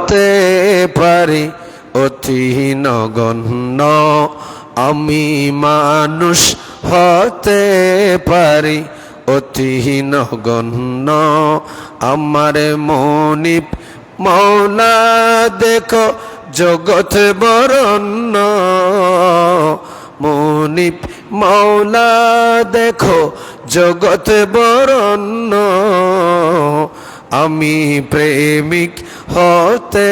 হতে পারি অতি নগণ্য, আমি মানুষ হতে পারি অতি নগণ্য। আমার মনিব মৌলা দেখো জগৎ বরণ্য, মনিব মৌলা দেখো জগৎ বরণ্য। আমি প্রেমিক হতে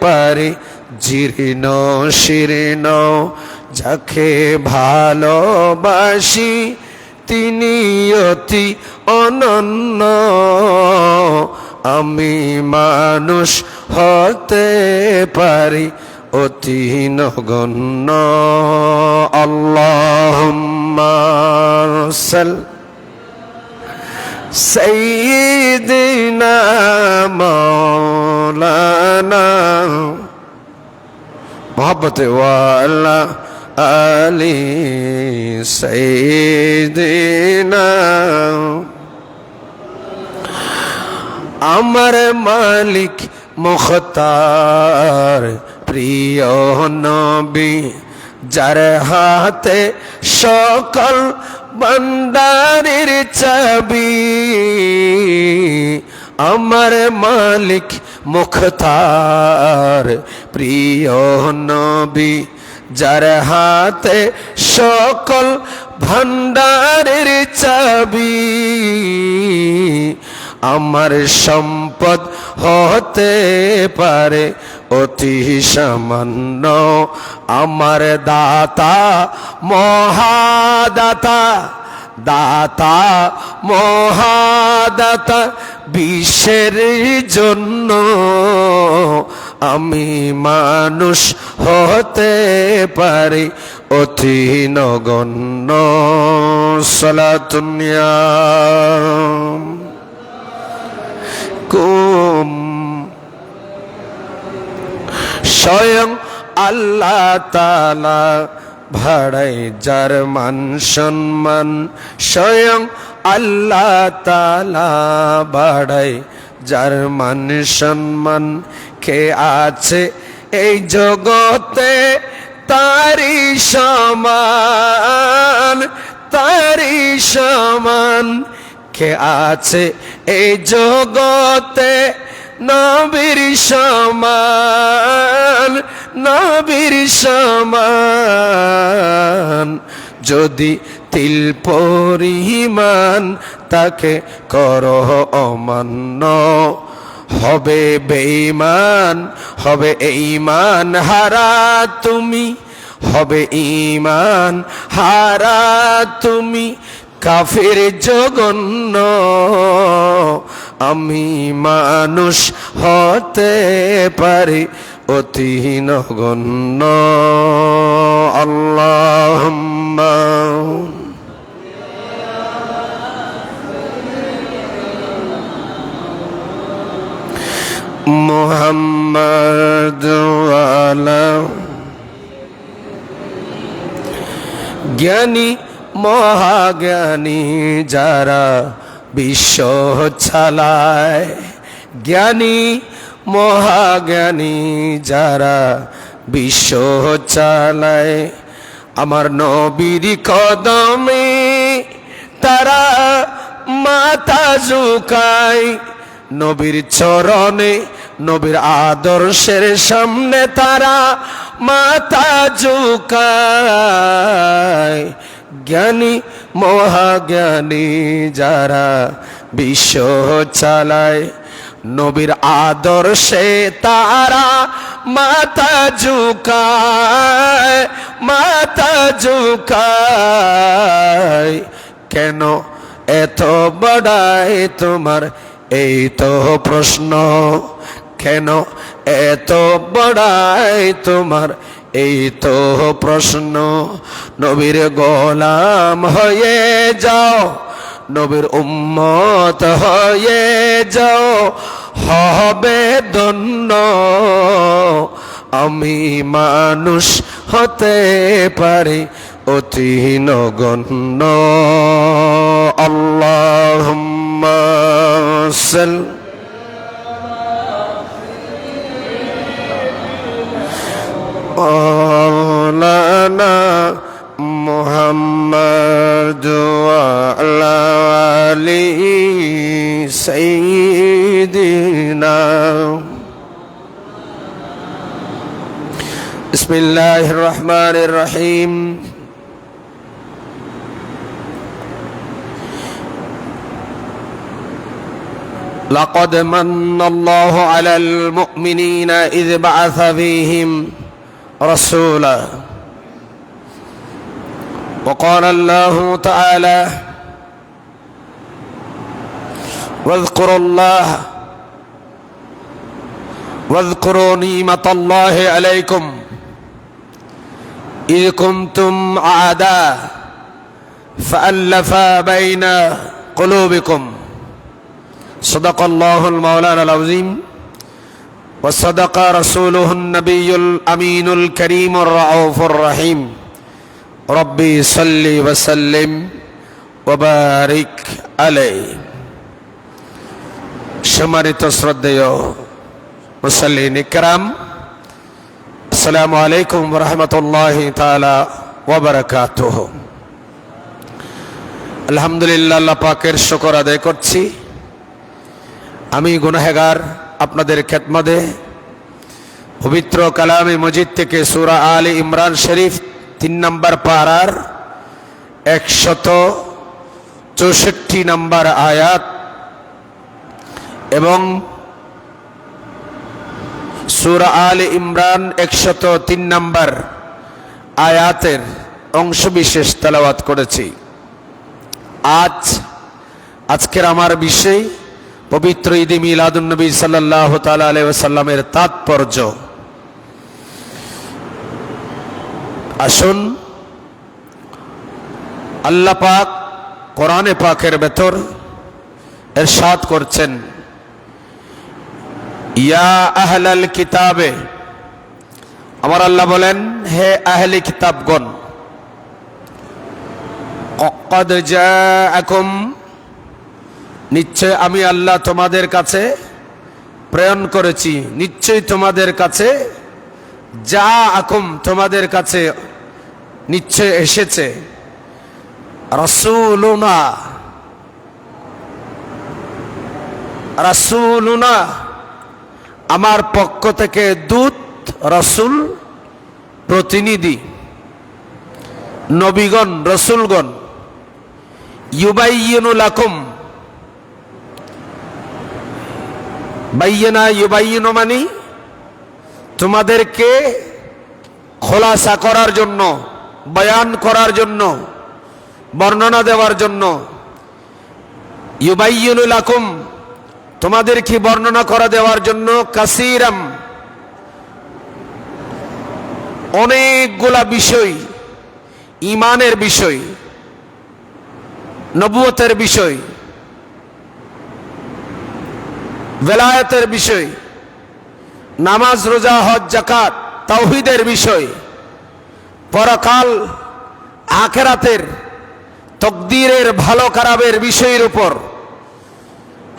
পারি জীর্ণ শীর্ণ, যাকে ভালোবাসি তিনি অতি অনন্য। আমি মানুষ হতে পারি অতি নগণ্য। আল্লাহুম্মা সাল্লি সাইয়্যিদিনা মাওলানা মুহাব্বতে ওয়ালা আলি সাইয়্যিদিনা। আমার মালিক মুখতার প্রিয় নবী, যার হাতে সকল ভান্ডারের চাবি। আমার মালিক মুখতার প্রিয় নবী, যার হাতে সকল ভান্ডারের চাবি। আমার সম্পদ হতে পারে অতি সামান্য, আমার দাতা মহাদাতা, দাতা মহাদাতা বিশ্বের জন্য। আমি মানুষ হতে পারি অতি নগণ্য। সালাতুন ইয়া কুম। স্বয়ং আল্লাহ তাআলা ভাড়াই যার মান সম্মান, স্বয়ং আল্লাহ তাআলা বাড়াই যার মান সম্মান। কে আছে এই জগতে তারি সমান, তারি সমান। কে আছে এই জগতে নবীর সমান, নবীর সমান। যদি তিল পরিমাণ তাকে করো অমান্য, হবে বেঈমান, হবে ঈমান হারা তুমি, হবে ঈমান হারা তুমি। কাফের জঘন্য, আমি মানুষ হতে পারি অতি নগণ্য। আল্লাহুম্মা মুহাম্মাদ ওয়ালা। জ্ঞানী মহাজ্ঞানী যারা বিশ্ব চালায়, জ্ঞানী মহাজ্ঞানী যারা বিশ্ব চালায়। আমার নবীর কদমে তারা মাথা ঝুঁকায়, নবীর চরণে নবীর আদর্শের সামনে তারা মাথা ঝুঁকায়। জ্ঞানী মহাজ্ঞানী যারা বিশ্ব চালায়, নবীর আদর্শে তারা মাথা ঝুঁকায়, মাথা ঝুঁকায়। কেন এত বড়াই তোমার এই তো প্রশ্ন, কেন এত বড়াই তোমার এই তো প্রশ্ন। নবীর গোলাম হয়ে যাও, নবীর উম্মত হয়ে যাও, হবে ধন্য। আমি মানুষ হতে পারি অতি নগণ্য। আল্লাহুম্মা সাল্লি মাওলানা মুহাম্মদ ওয়া আলা আলি সাইয়্যিদিনা বিসমিল্লাহির রহমানির রহিম لقد من الله على المؤمنين إذ بعث فيهم رسولا وقال الله تعالى واذكروا نعمة الله عليكم إذ كنتم أعداء فألف بين قلوبكم صدق الله المولانا العظيم وصدق رسوله النبي الأمين الكريم الرؤوف الرحيم ربي صل وسلم وبارك عليه সম্মানিত শ্রদ্ধেয় মুসল্লিন ইকরাম আসসালামু আলাইকুম ওয়া রাহমাতুল্লাহি তাআলা ওয়া বারাকাতুহু আলহামদুলিল্লাহ আল্লাহ পাকের শুকর আদায় করছি আমি গুনাহগার আপনাদের খেদমতে পবিত্র কালামে মজিদ থেকে সূরা আলে ইমরান শরীফ 3 নম্বর পারার 164 নম্বর আয়াত এবং সূরা আলে ইমরান 103 নম্বর আয়াতের অংশবিশেষ তেলাওয়াত করেছি। আজকের আমার বিষয় পবিত্র ঈদে মিলাদুন নবী সাল্লাল্লাহু তাআলা আলাইহি ওয়াসাল্লামের তাৎপর্য। আসুন আল্লাহ পাক কোরআনে পাকের ভেতর ইরশাদ করছেন, ইয়া আহলাল কিতাবে, আমার আল্লাহ বলেন হে আহলে কিতাবগণ, ক্বাদ জাআকুম, নিশ্চয় আমি আল্লাহ তোমাদের কাছে প্রেরণ করেছি, নিশ্চয় তোমাদের কাছে জাআকুম, তোমাদের কাছে নিশ্চয় এসেছে রাসূলুনা, রাসূলুনা আমার পক্ষ থেকে দূত, রাসূল প্রতিনিধি, নবীগণ রাসূলগণ, ইউবাইয়িনু লাকুম, বাইয়িনা ইউবাইয়িনু মানে তোমাদেরকে খোলাসা করার জন্য, বয়ান করার জন্য, বর্ণনা দেওয়ার জন্য, ইউবাইয়িনু লাকুম তোমাদেরকে বর্ণনা করে দেওয়ার জন্য, কাসীরাম অনেকগুলা বিষয়, ঈমানের বিষয়, নবুয়তের বিষয়, ভেলায়েতের বিষয়, নামাজ রোজা হজ যাকাত তাওহীদের বিষয়, পরকাল আখিরাতের তকদীরের ভালো খারাপের বিষয়ের উপর,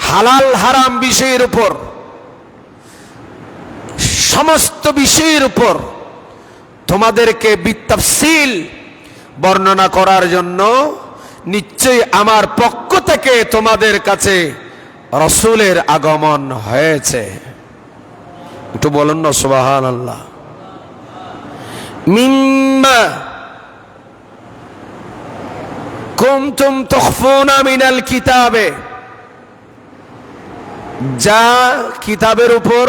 হালাল হারাম বিষয়ের উপর, সমস্ত বিষয়ের উপর তোমাদেরকে বিতাফসিল বর্ণনা করার জন্য নিশ্চয়ই আমার পক্ষ থেকে তোমাদের কাছে রাসূলের আগমন হয়েছে। একটু বলুন না সুবহানাল্লাহ। মিম্মা কুনতুম তুখফুনা মিনাল কিতাবে, যা কিতাবের উপর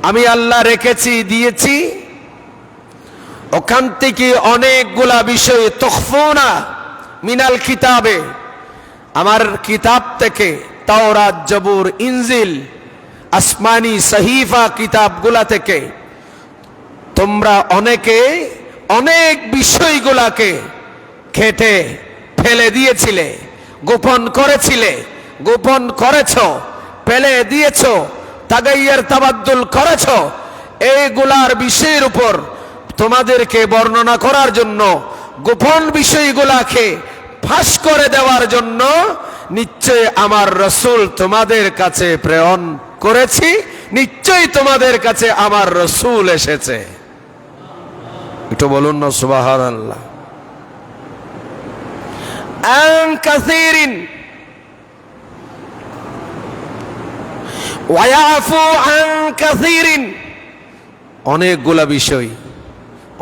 আমি আল্লাহ রেখেছি, দিয়েছি, ওখান থেকে অনেকগুলা বিষয়, তুখফুনা মিনাল কিতাবে, আমার কিতাব থেকে, তাওরাত জবুর ইনজিল আসমানি সহিফা কিতাবগুলা থেকে তোমরা অনেকে অনেক বিষয়গুলাকে খেটে ফেলে দিয়েছিলে, গোপন করেছিলে, গোপন করেছো, ফেলে দিয়েছো, তাগাইয়ার তাবাদ্দুল করেছো। এইগুলার বিষয়ের উপর তোমাদেরকে বর্ণনা করার জন্য, গোপন বিষয়গুলাকে ফাঁস করে দেওয়ার জন্য নিশ্চয় আমার রাসূল তোমাদের কাছে প্রেরণ করেছি, নিশ্চয়ই তোমাদের কাছে আমার রসূল এসেছে। একটু বলুন না সুবহানাল্লাহ। আন কাসীরিন ওয়া ইয়াফু আন কাসীরিন,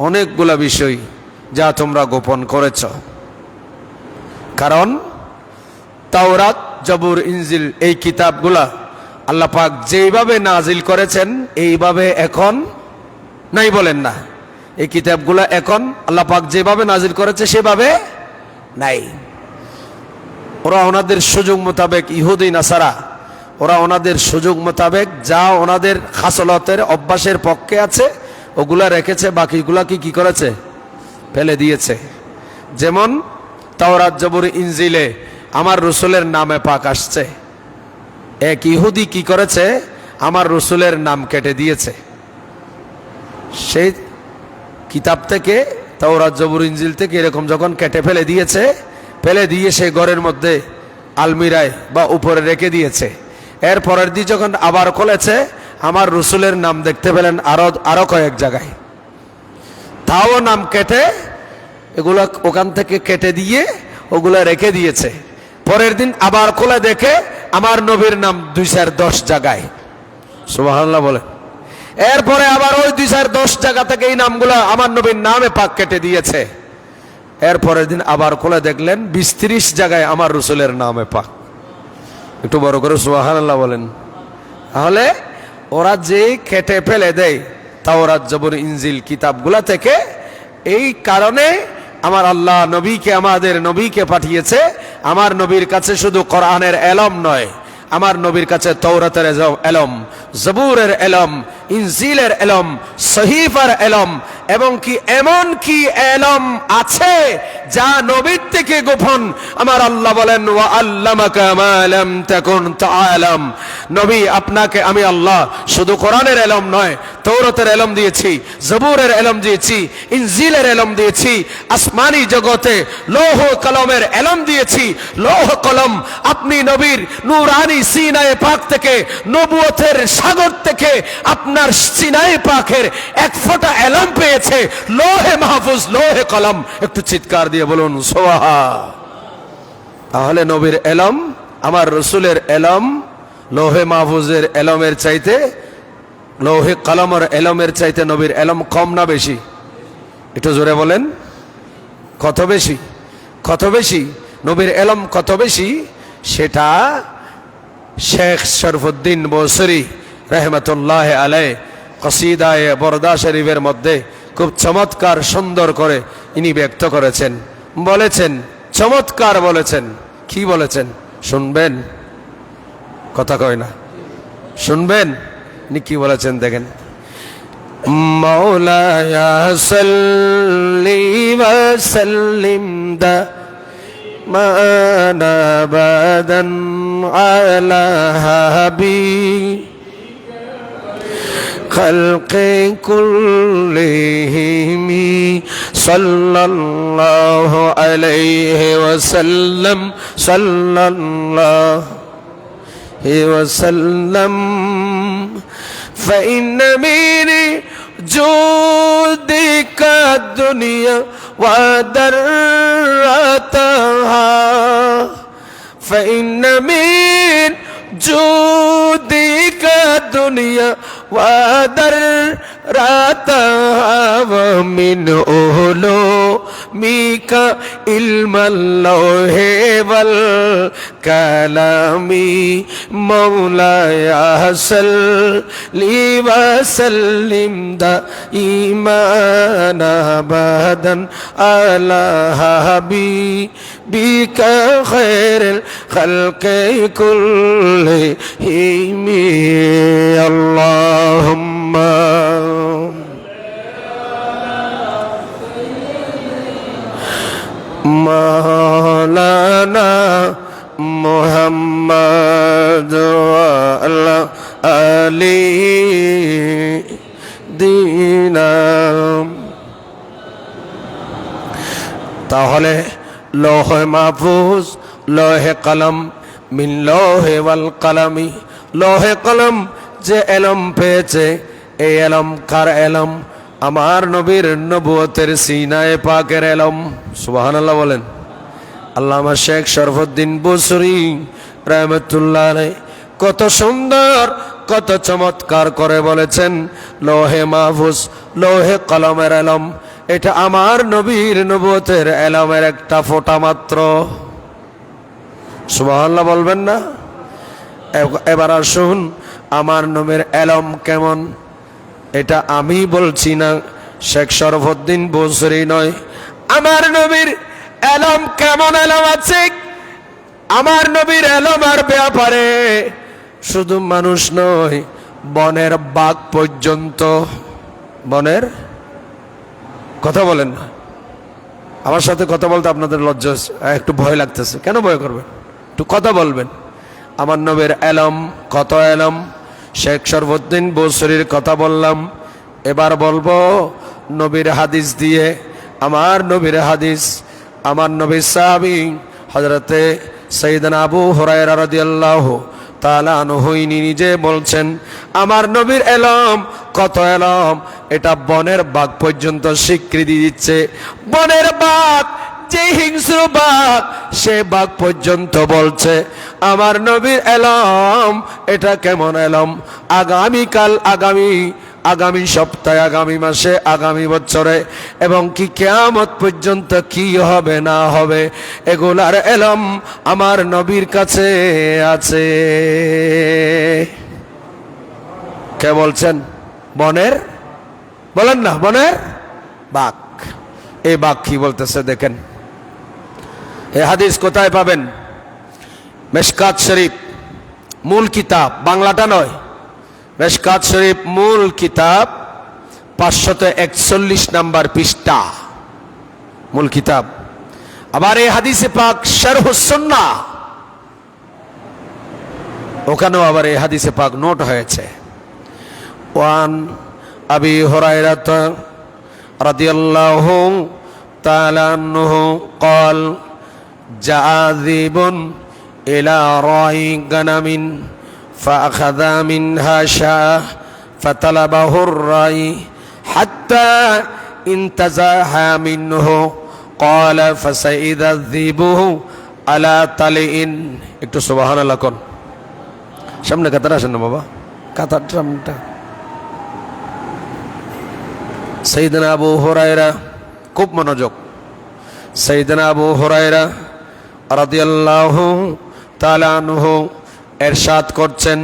অনেকগুলা বিষয় যা তোমরা গোপন করেছ। কারণ তাওরাত, জবুর, ইনজিল এই কিতাবগুলা আল্লাহ পাক যেইভাবে নাজিল করেছেন এইভাবে এখন নাই, বলেন না? এই কিতাবগুলা এখন আল্লাহ পাক যেভাবে নাজিল করেছে সেভাবে নাই। ওরা ওনাদের সুযোগ মোতাবেক, ইহুদি নাসারা, ওরা ওনাদের সুযোগ মোতাবেক যা ওনাদের খাসলতের অভ্যাসের পক্ষে আছে ওগুলা রেখেছে, বাকিগুলা কি করেছে? ফেলে দিয়েছে। যেমন তাওরাত, জবুর, ইনজিলে আমার রসুলের নামে পাক আসছে, এক ইহুদি কি করেছে? আমার রসুলের নাম কেটে দিয়েছে। সেই কিতাব থেকে, তাওরাত, জবুর, ইনজিল থেকে এরকম যখন কেটে ফেলে দিয়েছে, ফেলে দিয়ে সেই ঘরের মধ্যে আলমিরায় বা উপরে রেখে দিয়েছে। এর পরের দিন যখন আবার খুলেছে, আমার রসুলের নাম দেখতে পেলেন আরো কয়েক জায়গায়, তাও নাম কেটে এগুলা ওখান থেকে কেটে দিয়ে ওগুলা রেখে দিয়েছে। পরের দিন আবার খুলে দেখে আমার নবীর নাম 210 জায়গায়। সুবহানাল্লাহ বলে। এরপরে আবার ওই 210 জায়গা থেকে এই নামগুলা আমার নবীর নামে পাক কেটে দিয়েছে। এরপরের দিন আবার খুলে দেখলেন 20-30 জায়গায় আমার রসুলের নামে পাক। একটু বড় করে সুবহানাল্লাহ বলেন। তাহলে ওরা যে কেটে ফেলে দেয় তাওরাত, জবুর, ইনজিল কিতাবগুলা থেকে, এই কারণে আমার আল্লাহ নবীকে, আমাদের নবীকে পাঠিয়েছে। আমার নবীর কাছে শুধু কোরআনের এলম নয়, আমার নবীর কাছে তাওরাতের এলম, জবুরের এলম, ইনজিলের এলম, সহিফার এলম, এবং কি এমন কি এলম আছে যা নবীর থেকে গোপন। আমার আল্লাহ বলেন, ওয়া আল্লামাকা মা লাম তাকুন তাআলাম। নবী, আপনাকে আমি আল্লাহ শুধু কোরআনের এলম নয়, তাওরাতের এলম দিয়েছি, জবুরের এলম দিয়েছি, ইনজিলের এলম দিয়েছি, আসমানি জগতে লৌহ কলমের এলম দিয়েছি। লৌহ কলম আপনি নবীর নূরানি সিনায়ে পাক থেকে, নবুয়তের সাগর থেকে আপনার সিনায়ে পাকের এক ফোঁটা এলম পেয়েছে, লৌহে মাহফুজ, লৌহে কলম। একটু চিৎকার দিয়ে বলুন সুবহান। তাহলে নবীর এলম, আমার রসুলের এলম লৌহে মাহফুজের এলমের চাইতে, লৌহে কলমের এলমের চাইতে নবীর এলম কম না বেশি? একটু জোরে বলেন, কত বেশি? কত বেশি? নবীর এলম কত বেশি সেটা শেখ শরফুদ্দিন বসরি রহমতুল্লাহ আলাই কসিদায়ে বরদা শরীফের মধ্যে খুব চমৎকার সুন্দর করে ইনি ব্যক্ত করেছেন, বলেছেন, চমৎকার বলেছেন। কি বলেছেন শুনবেন? কথা কয় না, শুনবেন নি কি বলেছেন? দেখেন, মাওলায়া সাল্লি ওয়া সাল্লিম দাইমান আবাদান আলা হাবিব খালকে কুল্লিহিম সাল্লাল্লাহু আলাইহি ওয়াসাল্লাম, সাল্লাল্লাহু আলাইহি ওয়াসাল্লাম। فإن من جودك الدنيا وضرتها، فإن من جودك الدنيا وضرتها ومن علومك علم اللوح والكلام مولاي صل وسلم دائما ابدا على حبيبك خير الخلق كلهم اللهم مولانا محمد وعلى آله دينا। তাহলে লৌহে মাহফুজ, লৌহে কলম, মিন লৌহে ওয়াল কলমি, লৌহে কলম যে এলম পেয়েছে, এই এলম কার এলম? আমার নবীর নবুয়তের সিনায়ে পাকের এলম। সুবহানাল্লাহ বলেন। আল্লামা শেখ শরফুদ্দীন বুসরি রাহমাতুল্লাহ আলাইহি কত সুন্দর, কত চমৎকার করে বলেছেন, লৌহে মাহফুজ, লৌহে কলমের এলম, এটা আমার নবীর নবুয়তের এলমের একটা ফোঁটা মাত্র। সুবহানাল্লাহ বলবেন না? এবার আসুন, আমার নবীর এলম কেমন, এটা আমি বলছি না, শেখ শরফুদ্দীন বুসরি নয়। আমার নবীর এলম কেমন এলম আছে, আমার নবীর এলমের ব্যাপারে শুধু মানুষ নয়, বনের বাঘ পর্যন্ত, বনের কথা বলেন না, আমার সাথে কথা বলতে আপনাদের লজ্জা হচ্ছে, একটু ভয় লাগতেছে, কেন ভয় করবেন? একটু কথা বলবেন। আমার নবীর এলম কত এলম, শেখ শরফুদ্দীন বুসরির কথা বললাম, এবার বলবো নবীর হাদিস দিয়ে। আমার নবীর হাদিস, আমার নবীর সাহাবী হযরতে সাইয়েদনা আবু হুরায়রা রাদিয়াল্লাহু তাআলা আনহু নিজে বলছেন, আমার নবীর এলম কত এলম, এটা বনের বাঘ পর্যন্ত স্বীকৃতি দিচ্ছে। বনের বাঘ, যে হিংস্র বাঘ, সে বাঘ পর্যন্ত বলছে আমার নবীর এলম এটা কেমন এলম। আগামীকাল, আগামী সপ্তাহে, আগামী মাসে, আগামী বছরে এবং কি কিয়ামত পর্যন্ত কি হবে না হবে, এগুলার এলম আমার নবীর কাছে আছে। কে বলছেন? বনের, বলেন না, বনের বাঘ। এই বাঘ কি বলতেছে দেখেন। এই হাদিস কোথায় পাবেন? মেশকাত শরীফ মূল কিতাব, বাংলাটা নয়, মেশকাত শরীফ মূল কিতাব 541 নাম্বার পৃষ্ঠা, মূল কিতাব। আবার এই হাদিসে পাক শারহুস সুন্নাহ, ওখানেও আবার এই হাদিসে পাক নোট হয়েছে। ওয়ান আবি হুরায়রা রাদিয়াল্লাহু তাআলা আনহু قال جاء ذئب إلى راعي غنم فأخذ منها شاة فطلبه الراعي حتى انتزعها منه قال فصعد الذئب على طلع। একটু সুবহানাল্লাহ কোন, সামনে কাতার আসেন না বাবা, কাতার সামনেটা। সাইয়েদনা আবু হুরায়রা, খুব মনোযোগ, সাইয়েদনা আবু হুরায়রা রাদিয়াল্লাহু তাআলা আনহু ইরশাদ করছেন,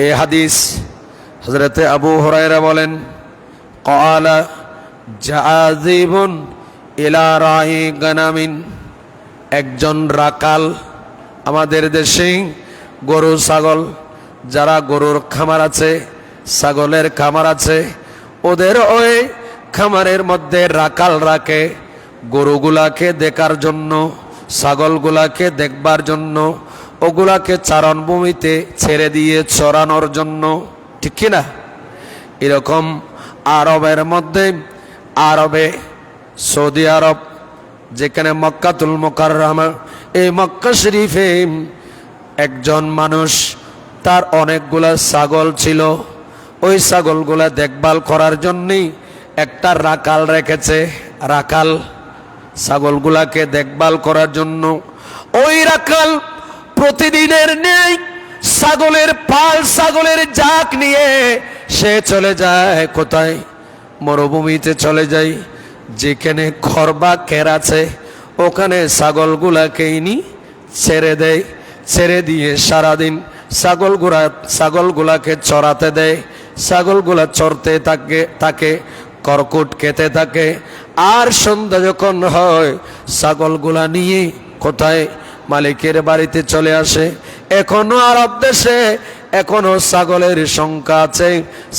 এই হাদিস হযরতে আবু হুরায়রা বলেন, ক্বালা জাযিবুন ইলা রাই গানামিন, একজন রাকাল, আমাদের দেশে গরু ছাগল, যারা গরুর খামার আছে, ছাগলের খামার আছে, ওদের ওই খামারের মধ্যে রাকাল রাখে গরুগুলাকে দেখার জন্য, ছাগলগুলাকে দেখবার জন্য, ওগুলাকে চারণভূমিতে ছেড়ে দিয়ে চরানোর জন্য, ঠিক কিনা? এরকম আরবের মধ্যে, আরবে সৌদি আরব, যেখানে মক্কাতুল মুকাররমা, এই মক্কা শরীফে একজন মানুষ, তার অনেকগুলা ছাগল ছিল, ওই ছাগলগুলা দেখভাল করার জন্যই একটা রাকাল রেখেছে। রাকাল ছাগলগুলাকে দেখভাল করার জন্য, ওই রাকাল প্রতিদিনের নেই ছাগলের পাল, ছাগলের জাক নিয়ে সে চলে যায় কোথায়? মরুভূমিতে চলে যায়, যেখানে খড় বা খের আছে, ওখানে ছাগলগুলাকে ইনি ছেড়ে দেয়। ছেড়ে দিয়ে সারাদিন ছাগলগুলাকে চড়াতে দেয়, ছাগলগুলা চড়তে থাকে, কর্কট খেতে থাকে। আর সন্ধ্যা যখন হয়, ছাগলগুলা নিয়ে কোথায়? মালিকের বাড়িতে চলে আসে। এখনো আরব দেশে এখনো ছাগলের সংখ্যা আছে,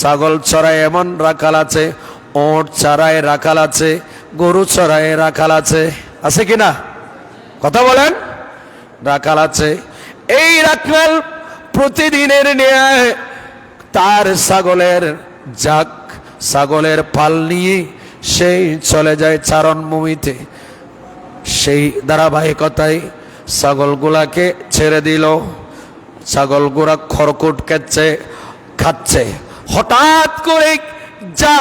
ছাগল চড়ায় এমন রাখাল আছে, ওট চড়ায় রাখাল আছে, গরু চড়ায় রাখাল আছে, আছে কিনা? কথা বলেন। রাখাল আছে। এই রাখাল প্রতিদিনের ন্যায় তার ছাগলের জাক, ছাগলের পাল নিয়ে সেই চলে যায় চারণভূমিতে। সেই ধারাবাহিকতায় ছাগলগুলাকে ছেড়ে দিল, ছাগলগুলা খড়কুট খেচ্ছে, খাচ্ছে। হঠাৎ করে যা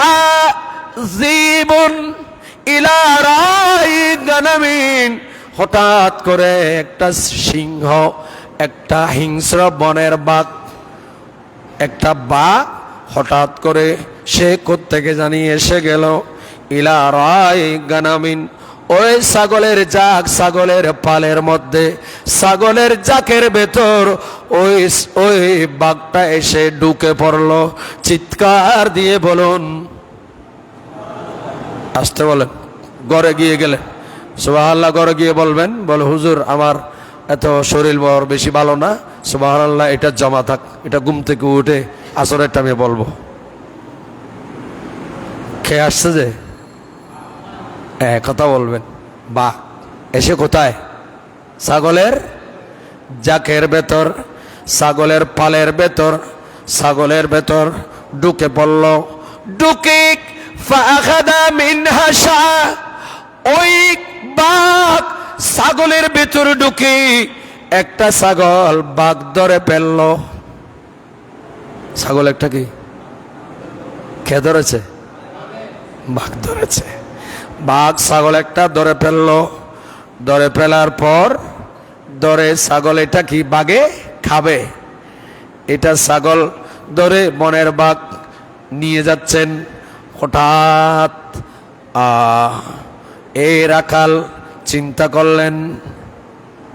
জীবন ইলা রাই গানামিন, হঠাৎ করে একটা সিংহ, একটা হিংস্র বনের বাঘ, একটা বাঘ হঠাৎ করে সে কোত্থেকে জানি এসে গেল। ইলা রাই গানামিন, ওই ছাগলের জাক, ছাগলের পালের মধ্যে, ছাগলের জাকের ভেতর ওই ওই বাঘটা এসে ঢুকে পড়ল। চিৎকার দিয়ে বলুন, আসতে বলেন। ঘরে গিয়ে গেলেন, সুবহানাল্লাহ। ঘরে গিয়ে বলবেন, বলে হুজুর আমার এত শরীর বড় বেশি ভালো না, সুবহানাল্লাহ, এটা জমা থাক, এটা ঘুম থেকে উঠে আসরের টাইমে বলবো। খেয়ে আসছে যে কথা বলবেন। বাহ, এসে কোথায়? ছাগলের জাকের ভেতর, ছাগলের পালের ভেতর, ছাগলের ভেতর ঢুকে পড়ল। ঢুকে ফাখাদা মিনহা শা, ওই বাঘ ছাগলের ভেতর ঢুকে একটা ছাগল বাঘ ধরে ফেলল। ছাগল একটা কি খেয়ে ধরেছে? বাঘ ধরেছে। বাঘ ছাগল একটা ধরে ফেললো। ধরে ফেলার পর ধরে ছাগল এটা কি বাঘে খাবে। এটা ছাগল ধরে বনের বাঘ নিয়ে যাচ্ছেন। হঠাৎ এই রাখাল চিন্তা করলেন,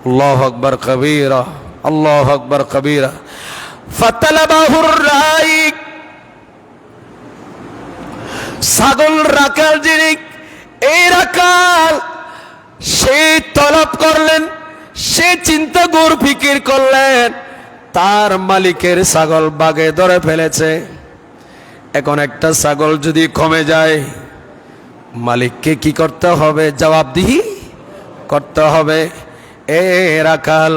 আল্লাহু আকবার কবীরা, আল্লাহু আকবার কবীরা। ফাতালাবাহুর রাই, ছাগল রাখাল যিনি, এই রাখাল সে তলব করলেন, সে চিন্তা গৌর ফিকির করলেন, তার মালিকের ছাগল বাঘে ধরে ফেলেছে। এখন একটা ছাগল যদি কমে যায়, মালিককে কি করতে হবে? জবাবদিহি করতে হবে। এ রাখাল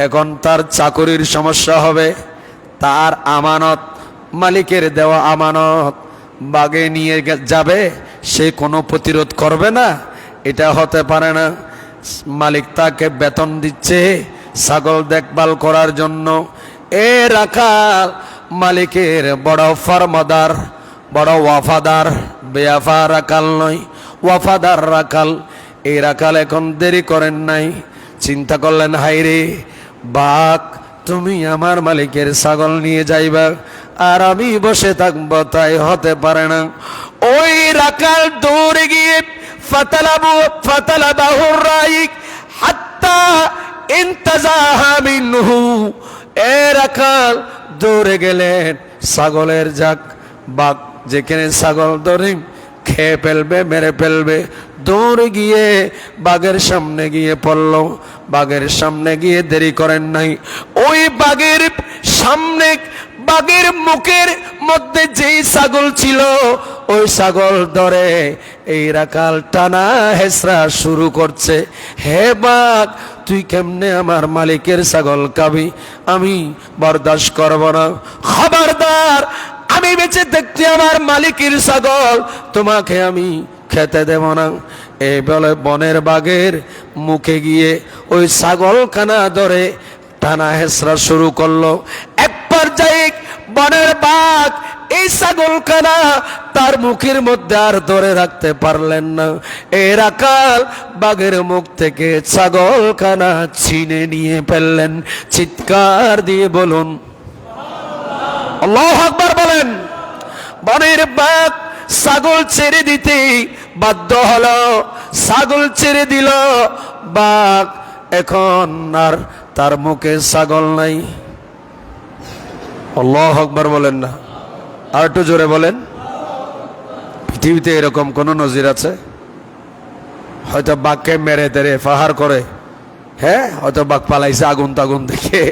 এখন তার চাকরির সমস্যা হবে। তার আমানত, মালিকের দেওয়া আমানত বাগে নিয়ে যাবে, সে কোনো প্রতিরোধ করবে না, এটা হতে পারে না। মালিক তাকে বেতন দিচ্ছে ছাগল দেখভাল করার জন্য। এ রাখাল মালিকের বড় ফরমাদার, বড় ওয়াফাদার, বেয়াফা রাখাল নয়, ওয়াফাদার রাখাল। এই রাখাল এখন দেরি করেন নাই, চিন্তা করলেন, হাইরে বাঘ, তুমি আমার মালিকের ছাগল নিয়ে যাইবা আর আমি বসে থাকবো, তাই হতে পারে না। ওই রাখাল দৌড়ে গিয়ে ফাতালাবাহুর রাই হাত্তা ইনতাজাহা মিনহু, এ রাখাল দৌড়ে গেলেন ছাগলের জাক, বাঘ যেখানে ছাগল ধরে খেয়ে ফেলবে, মেরে ফেলবে, দৌড়ে গিয়ে বাঘের সামনে গিয়ে পড়ল। বাঘের সামনে গিয়ে দেরি করেন নাই, ওই বাঘের সামনে, বাঘের মুখের মধ্যে যেই ছাগল ছিল, ওই ছাগল ধরে এই রাখাল টানা হেসরা শুরু করছে। হে বাঘ, তুই কেমনে আমার মালিকের ছাগল খাবি? আমি বরদাস্ত করব না, খবরদার, আমি বেঁচে দেখতে আমার মালিকের ছাগল তোমাকে আমি খেতে দেব না। এই বলে বনের বাঘের মুখে গিয়ে ওই ছাগল খানা ধরে টানা হেসরা শুরু করলো। এক পর্যায়ে বনের বাঘ এই ছাগল খানা তার মুখের মধ্যে আর ধরে রাখতে পারলেন না। এই রাখাল বাঘের মুখ থেকে ছাগল খানা ছিনে নিয়ে ফেললেন। চিৎকার দিয়ে বলুন আল্লাহু আকবার বলেন। বনের বাঘ ছাগল ছেড়ে দিতে বাধ্য হলো, ছাগল ছেড়ে দিল। বাঘ এখন আর তার মুখে ছাগল নাই। আল্লাহু আকবার বলেন না, আর একটু জোরে বলেন। পৃথিবীতে এরকম কোন নজির আছে? হয়তো বাঘকে মেরে তেরে ফাহার করে, হ্যাঁ, হয়তো বাঘ পালাইছে আগুন তাগুন দেখে,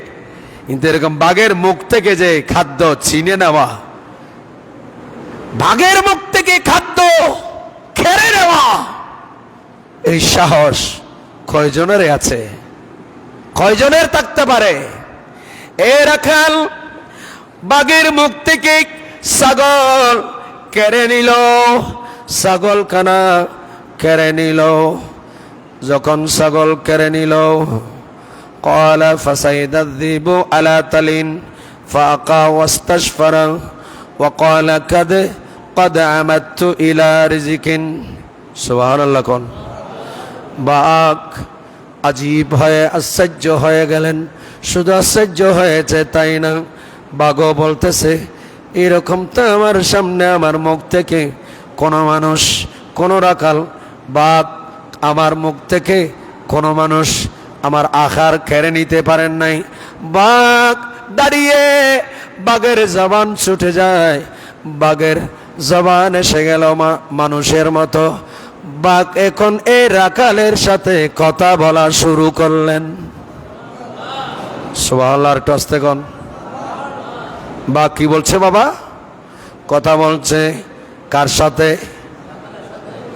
কিন্তু এরকম বাঘের মুখ থেকে যে খাদ্য ছিনে নেওয়া, বাঘের মুখ থেকে খাদ্য খেড়ে নেওয়া, এই সাহস কয়জনের আছে? কয়জনের থাকতে পারে? এ রাখাল বাঘের মুখ থেকে ছাগল কেড়ে নিল, ছাগল খানা কেড়ে নিল। যখন ছাগল কেড়ে নিল, ক্বালা ফাসাইদাযযিবু আলা তালিন ফাআকা ওয়াস্তাশফারা ওয়া ক্বালা قد عمدت إلى رزق সুবহানাল্লাহ কোন বাঘ আজীব হয়ে আশ্চর্য হয়ে গেলেন। শুধু আশ্চর্য হয়েছে তাই না, বাঘও বলতেছে এরকম তো আমার সামনে আমার মুখ থেকে কোনো মানুষ, কোনো রাখাল, বাঘ আমার মুখ থেকে কোনো মানুষ আমার আহার কেড়ে নিতে পারেন নাই। বাঘ দাঁড়িয়ে, বাঘের জবান ছুটে যায়, বাঘের জবান এসে গেল মানুষের মতো। বাঘ এখন এই রাখালের সাথে কথা বলা শুরু করলেন। সুবহানাল্লাহ, একটু আস্তে কোন। বাঘ কি বলছে বাবা? কথা বলছে কার সাথে?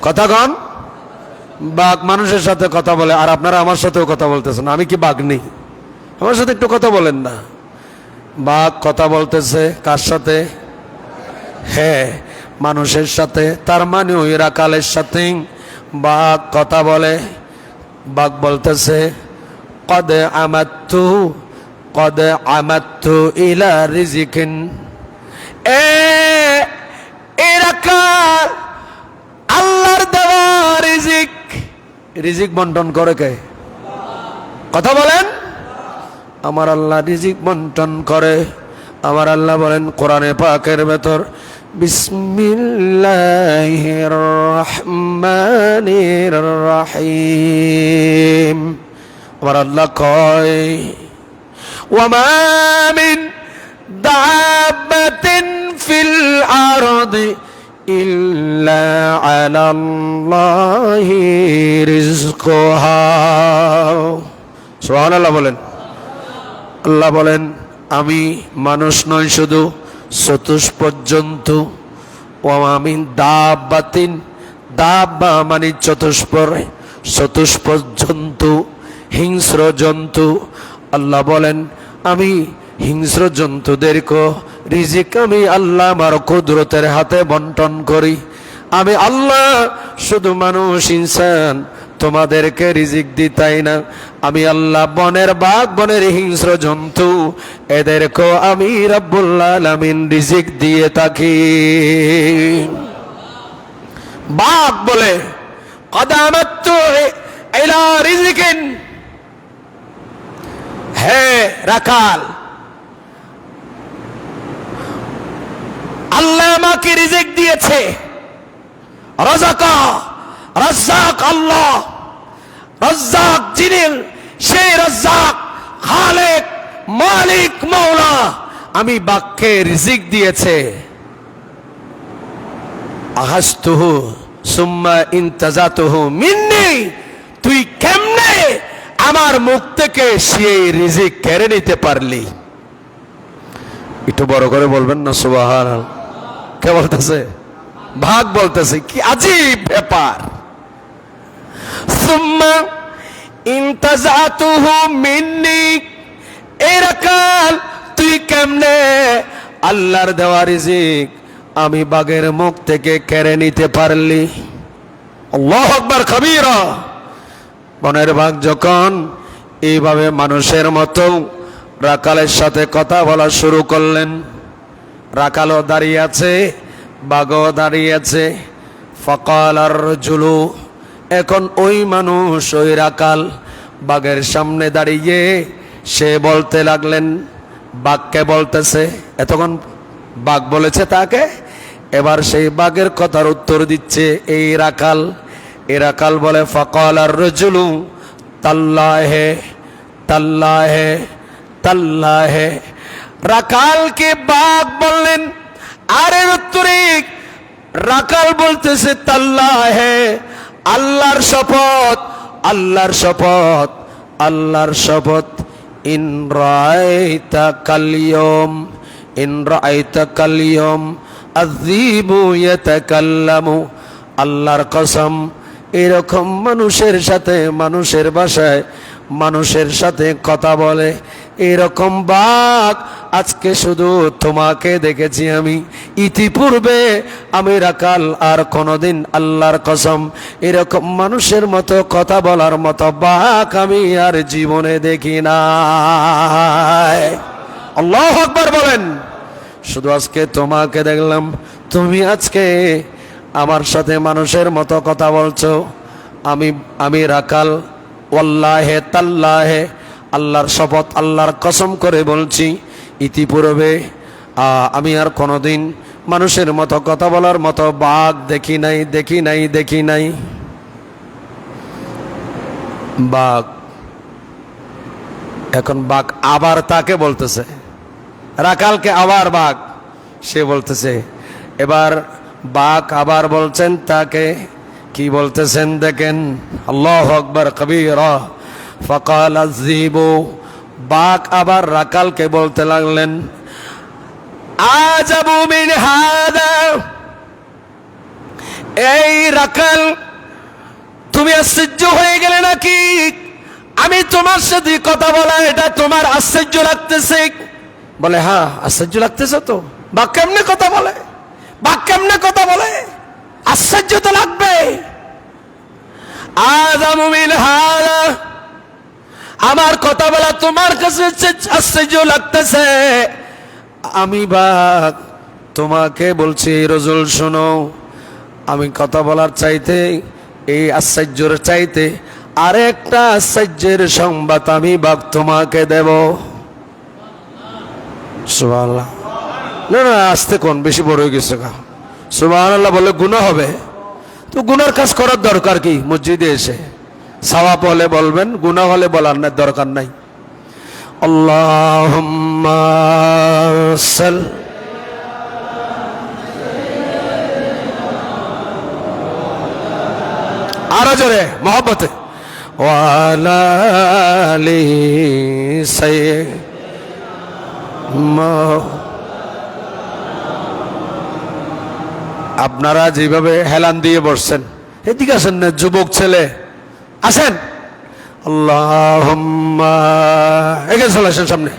কথা কন। বাঘ মানুষের সাথে কথা বলে, আর আপনারা আমার সাথেও কথা বলতেছেন। আমি কি বাঘ নেই? আমার সাথে একটু কথা বলেন না। বাঘ কথা বলতেছে কার সাথে? হ্যাঁ, মানুষের সাথে। তার মানে ওই রাখালের সাথে বাঘ কথা বলে। বাঘ বলতেছে কদ আমাত্তু ইলা রিজিকিন। এ রাখাল আল্লাহর দেওয়া রিজিক, রিজিক বন্টন করে কে? কথা বলেন। আমার আল্লাহ রিজিক বন্টন করে। আমার আল্লাহ বলেন কোরআনে পাকের ভেতর, বিসমিল্লাহির রহমানির রহিম। আমার আল্লাহ কয় ওয়া মা মিন দাব্বাতিন ফিল আরদি ইল্লা আলাল্লাহি রিজকুহা। সুবহানাল্লাহ বলেন। আল্লাহ বলেন আমি মানুষ নয়, শুধু চতুষ্পদ জন্তু। ওয়ামিন দাব্বাতিন, দাব্বা মানে চতুষ্পদ জন্তু, হিংস্র জন্তু। আল্লাহ বলেন আমি হিংস্র জন্তুদেরকে রিজিক আমি আল্লাহ আমার কুদরতের হাতে বন্টন করি। আমি আল্লাহ শুধু মানুষ ইনসান তোমাদেরকে রিজিক দিই তাই না, আমি আল্লাহ বনের বাঘ, বনের হিংস্র জন্তু, এদেরকেও আমি রব্বুল আলামিন রিজিক দিয়ে থাকি। বাঘ বলে কদ আমাত্তু ইলা রিজিকিন, হে রাখাল আল্লাহ আমাকে রিজিক দিয়েছে। রাযাকা, রাজ্জাক আল্লাহ, রাজ্জাক যিনি, সেই রাজ্জাক, খালেক, মালিক, মওলা, আমি বাঘকে রিজিক দিয়েছে। আহাজতুহু সুম্মা ইনতাজাতুহু মিন্নি, তুই কেমনে আমার মুখ থেকে সেই রিজিক কেড়ে নিতে পারলি? একটু বড় করে বলবেন না সুবহানাল্লাহ। কে বলতেছে? বাঘ বলতেছে। কি আজীব ব্যাপার। সুম্মা ইনতাজাতুহু মিন্নি, এই রাখাল তুই কেমনে আল্লাহর দেওয়া রিজিক আমি বাঘের মুখ থেকে কেড়ে নিতে পারলি? আল্লাহু আকবার কবীরা। বনের বাঘ যখন এইভাবে মানুষের মতো রাখালের সাথে কথা বলা শুরু করলেন, রাখালও দাঁড়িয়ে আছে, বাঘও দাঁড়িয়ে আছে। ফাকাল আর রাজুলু, এখন ওই মানুষ, ওই রাখাল বাঘের সামনে দাঁড়িয়ে সে বলতে লাগলেন, বাঘকে বলতেছে, এতক্ষণ বাঘ বলেছে তাকে, এবার সেই বাঘের কথার উত্তর দিচ্ছে এই রাখাল। এই রাখাল বলে ফাকাল আর রাজুলু তাল্লাহে তাল্লাহে তাল্লাহে। রাখালকে বাঘ বললেন, আরে উত্তরে রাখাল বলতেছে তাল্লাহে, আল্লাহর শপথ, আল্লাহর শপথ, আল্লাহর শপথ। ইন রাআইতা কাল-ইয়াওম, ইন রাআইতা কাল-ইয়াওম আযীবু ইয়াতাকাল্লামু, আল্লাহর কসম এরকম মানুষের সাথে, মানুষের ভাষায় মানুষের সাথে কথা বলে এরকম বাঘ আজকে শুধু তোমাকে দেখেছি আমি। ইতিপূর্বে আমি রাখাল আর কোনোদিন আল্লাহর কসম এরকম মানুষের মতো কথা বলার মতো বাঘ আমি আর জীবনে দেখি নাই। আল্লাহু আকবার বলেন। শুধু আজকে তোমাকে দেখলাম, তুমি আজকে আমার সাথে মানুষের মতো কথা বলছো। আমি রাকাল, ওয়াল্লাহে তাল্লাহে, আল্লাহর শপথ, আল্লাহর কসম করে বলছি, ইতিপূর্বে আমি আর কোনোদিন মানুষের মতো কথা বলার মতো বাঘ দেখি নাই। বাঘ, এখন বাঘ আবার তাকে বলতেছে, রাকালকে আবার বাঘ, সে বলতেছে। এবার বাঘ আবার বলছেন তাকে, কি বলতেছেন দেখেন, আল্লাহু আকবার কবীরা। ফাকাল আযীবু, বাঘ আবার রাকালকে বলতে লাগলেন, আজাবু মিন হাদা, এই রাকাল তুমি আশ্চর্য হয়ে গেলে নাকি? আমি তোমার সাথে কথা বলা, এটা তোমার আশ্চর্য লাগতেছে? বলে হ্যাঁ আশ্চর্য লাগতেছে তো, বাঘ কেমনে কথা বলে, আশ্চর্য তো লাগবে। আযামু মিন হাদা, আমার কথা বলা তোমার কাছে আশ্চর্য লাগতেছে? আমি বাঘ তোমাকে বলছি, রজুল শোনো, আমি কথা বলার চাইতে, এই আশ্চর্যের চাইতে আরেকটা আশ্চর্যের সংবাদ আমি বাঘ তোমাকে দেব। সুবহানাল্লাহ। না আস্তে কোন, বেশি বড় হয়ে গেছে। সুবহানাল্লাহ বলে গুনাহ হবে, তো গুনার কাজ করার দরকার কি? মসজিদে এসে সওয়াব হলে বলবেন, গুনাহ হলে বলার দরকার নাই। আল্লাহুম্মা সাল্লি, আরো জোরে মহব্বতে, ওয়া আলা আলি সাইয়্যিদিনা। আপনারা যেভাবে হেলান দিয়ে বসছেন, এদিকে আসেন না, যুবক ছেলে আসেন। আল্লাহুম্মা, এগিয়ে চলে আসেন সামনে।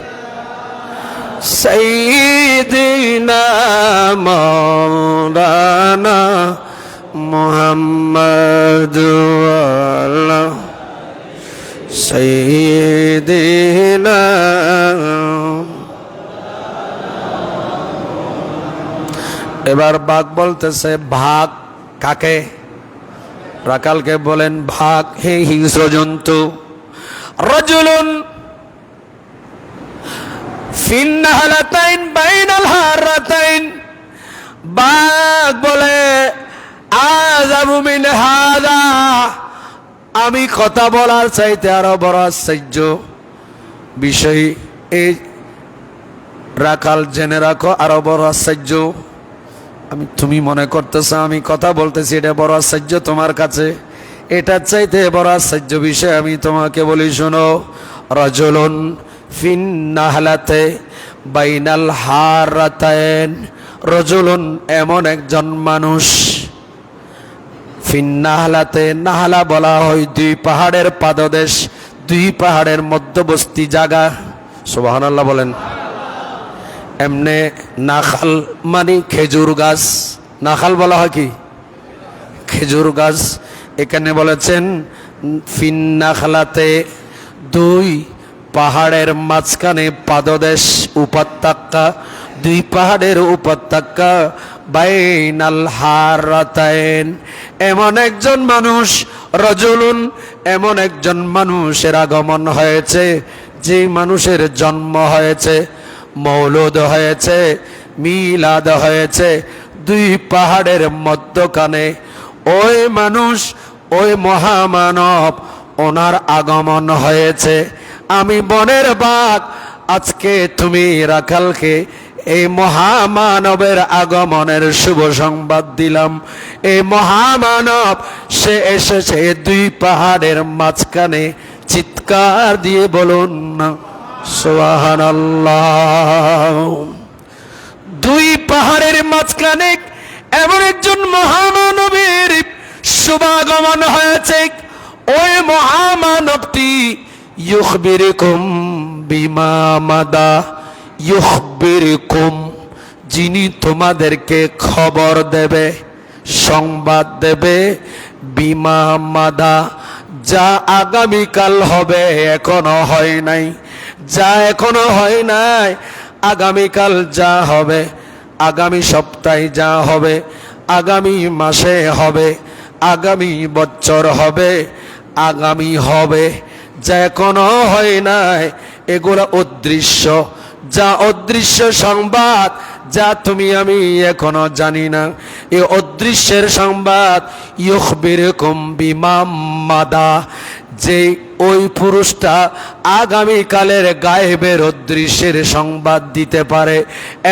সাইয়্যিদিনা মাওলানা মুহাম্মদ ওয়ালা সাইয়্যিদিনা। এবার বাঘ বলতেছে, ভাগ কাকে? রাকালকে বলেন, ভাগ হে হিংস্র জন্তু। রাজুলুন ফিন নাহলাতাইন বাইনাল হারাতাইন, বাঘ বলে আযাবু মিন হাদা, আমি কথা বলার চাইতে আরো বড় আশ্চর্য বিষয় এই রাকাল জেনে রাখো, আরো বড় আশ্চর্য। তুমি মনে করতেছো আমি কথা বলতেছি, এটা বড় আশ্চর্য তোমার কাছে, এটার চাইতে বড় আশ্চর্য বিষয় আমি তোমাকে বলি, শোনো। রাজুলুন ফিন নাহলাতে বাইনাল হারাতাইন, রাজুলুন এমন একজন মানুষ, ফিন নাহলাতে, নাহলা বলা হয় দুই পাহাড়ের পাদদেশ, দুই পাহাড়ের মধ্যবর্তী জায়গা। সুবহানাল্লাহ বলেন। এমনে নাখাল মানে খেজুর গাছ, নাখাল বলা হয় কি খেজুর গাছ। এখানে বলেছেন ফিন নাখলাতে, দুই পাহাড়ের মাঝখানে পাদদেশ, উপত্যকা, দুই পাহাড়ের উপত্যকা, বাইনাল হারাতাইন, এমন একজন মানুষ, রাজুলুন এমন একজন মানুষের আগমন হয়েছে, যে মানুষের জন্ম হয়েছে, মৌলুদ হয়েছে, মিলাদ হয়েছে দুই পাহাড়ের মধ্যখানে। ওই মানুষ, ওই মহামানব, ওনার আগমন হয়েছে। আমি বনের বাঘ, আজকে তুমি রাখালকে এই মহামানবের আগমনের শুভ সংবাদ দিলাম। এই মহামানব সে এসেছে দুই পাহাড়ের মাঝখানে, চিৎকার দিয়ে বলুন না সুবহানাল্লাহ। দুই পাহাড়ের মাঝখানে এমন একজন মহামানবের শুভাগমন হয়েছে। ওই মহামানবটি ইউখবিরুকুম বিমা মাদা, ইউখবিরুকুম যিনি তোমাদেরকে খবর দেবে, সংবাদ দেবে, বিমা মাদা যা আগামীকাল হবে, এখনো হয় নাই, যা এখনো হয় নাই, আগামীকাল যা হবে, আগামী সপ্তাহে যা হবে, আগামী মাসে হবে, আগামী বছর হবে, আগামী হবে, যা এখনো হয় নাই এগুলো অদৃশ্য, যা অদৃশ্য সংবাদ, যা তুমি আমি এখনো জানি না, এই অদৃশ্যের সংবাদ ইউখবিরকুম বিমা মাদা, যে ওই পুরুষটা আগামীকালের গায়েবের অদৃশ্যের সংবাদ দিতে পারে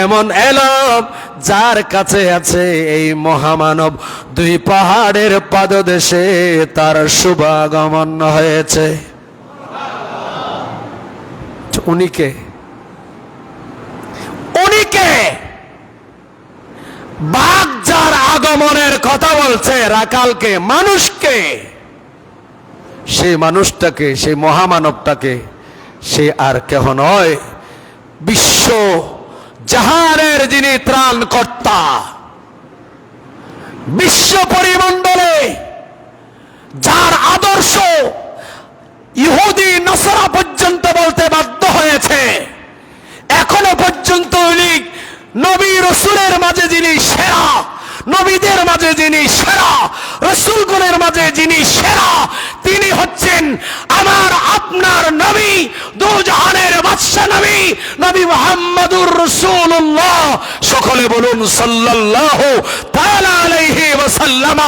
এমন এলম যার কাছে আছে এই মহামানব, দুই পাহাড়ের পাদদেশে তার শুভাগমন হয়েছে। উনিকে বাঘ যার আগমনের কথা বলছে, রাকালকে, মানুষকে, সেই মানুষটাকে, সেই মহামানবটাকে, সে আর কেহ নয়, বিশ্ব জাহানের যিনি ত্রাণকর্তা, বিশ্ব পরিমণ্ডলে যার আদর্শ ইহুদি নাসারা পর্যন্ত বলতে বাধ্য হয়েছে, এখনো পর্যন্ত উনি নবী রসুলের মাঝে যিনি সেরা, নবীদের মাঝে যিনি সেরা, রসুলগণের মাঝে যিনি সেরা, তিনি হচ্ছেন আমার আপনার নবী, দুজাহানের বাদশা নবী, নবী মুহাম্মদুর রাসূলুল্লাহ। সকলে বলুন সাল্লাল্লাহু তাআলা আলাইহি ওয়াসাল্লাম।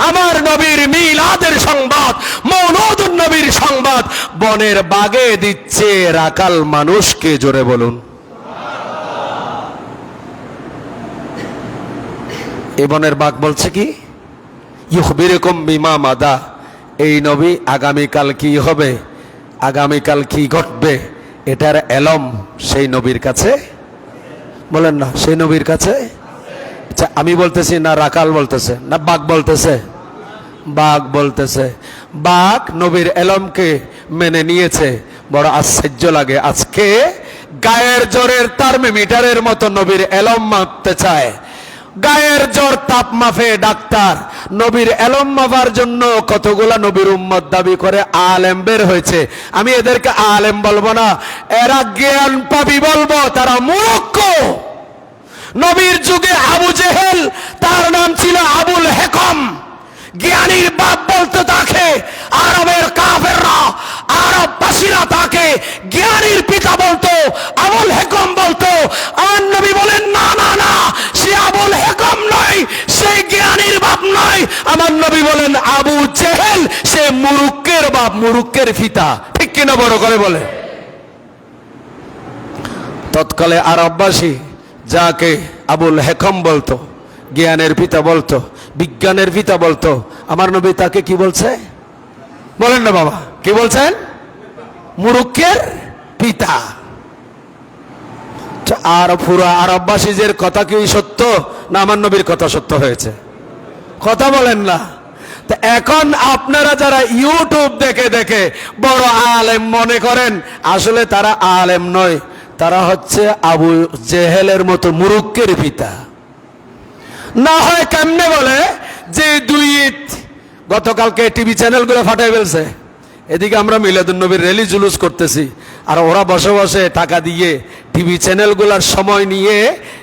আমার নবীর মিলাদের সংবাদ, মওলুদুন নবীর সংবাদ বনের বাগে দিচ্ছে রাকাল মানুষকে, জোরে বলুন। এই বনের বাঘ বলছে কি, ইউখবিরকুম বিমা মাদা, এই নবী আগামীকাল কি হবে, আগামীকাল কি ঘটবে, এটার এলম সেই নবীর কাছে, বলেন না, সেই নবীর কাছে। আচ্ছা, আমি বলতেছি না রাকাল বলতেছে, না বাঘ বলতেছে? বাঘ বলতেছে। বাঘ নবীর এলমকে মেনে নিয়েছে। বড় আশ্চর্য লাগে, আজকে গায়ের জোরের থার্মোমিটারের মতো নবীর এলম মাপতে চায়। গায়ের জ্বর তাপ মাফে ডাক্তার, নবীর এলম মাপার জন্য কতগুলা নবীর উম্মত দাবি করে আলেম বের হয়েছে। আমি এদেরকে আলেম বলবো না, এরা জ্ঞান পাবি বলবো, তারা মূর্খ। নবীর যুগে আবু জেহেল, তার নাম ছিল আবুল হেকম, জ্ঞানীর বাপ বলতো তাকে। আরবের কাফেররা, আরববাসীরা তাকে জ্ঞানীর পিতা বলতো, আবুল হেকম বলতো। আমার নবী বলেন না না না, সে আবুল হেকম নয়, সে জ্ঞানীর বাপ নয়। আমার নবী বলেন আবু জেহেল, সে মুরুক্কের বাপ, মুরুক্কের পিতা। ঠিক কিনা বড় করে বলে? তৎকালে আরববাসী যাকে আবুল হেকম বলতো, জ্ঞানের পিতা বলতো, বিজ্ঞানের পিতা বলতো, আমার নবী তাকে কি বলছে বলেন না বাবা, কি বলছেন? মুরুক্কের পিতা। আর পুরা আরববাসীদের কথা কি সত্য, না আমার নবীর কথা সত্য হয়েছে? কথা বলেন না। এখন আপনারা যারা ইউটিউব দেখে দেখে বড় আলেম মনে করেন, আসলে তারা আলেম নয়, তারা হচ্ছে আবু জেহেলের মতো মুরুক্কের পিতা। না হয় কেমনে বলে যে দুই ঈদ গতকালকে টিভি চ্যানেলগুলো ফাটাই ফেলছে, এদিকে আমরা মিলাদুন নবীর র্যালি জুলুস করতেছি, আর ওরা বসে বসে টাকা দিয়ে টিভি চ্যানেলগুলোর সময় নিয়ে,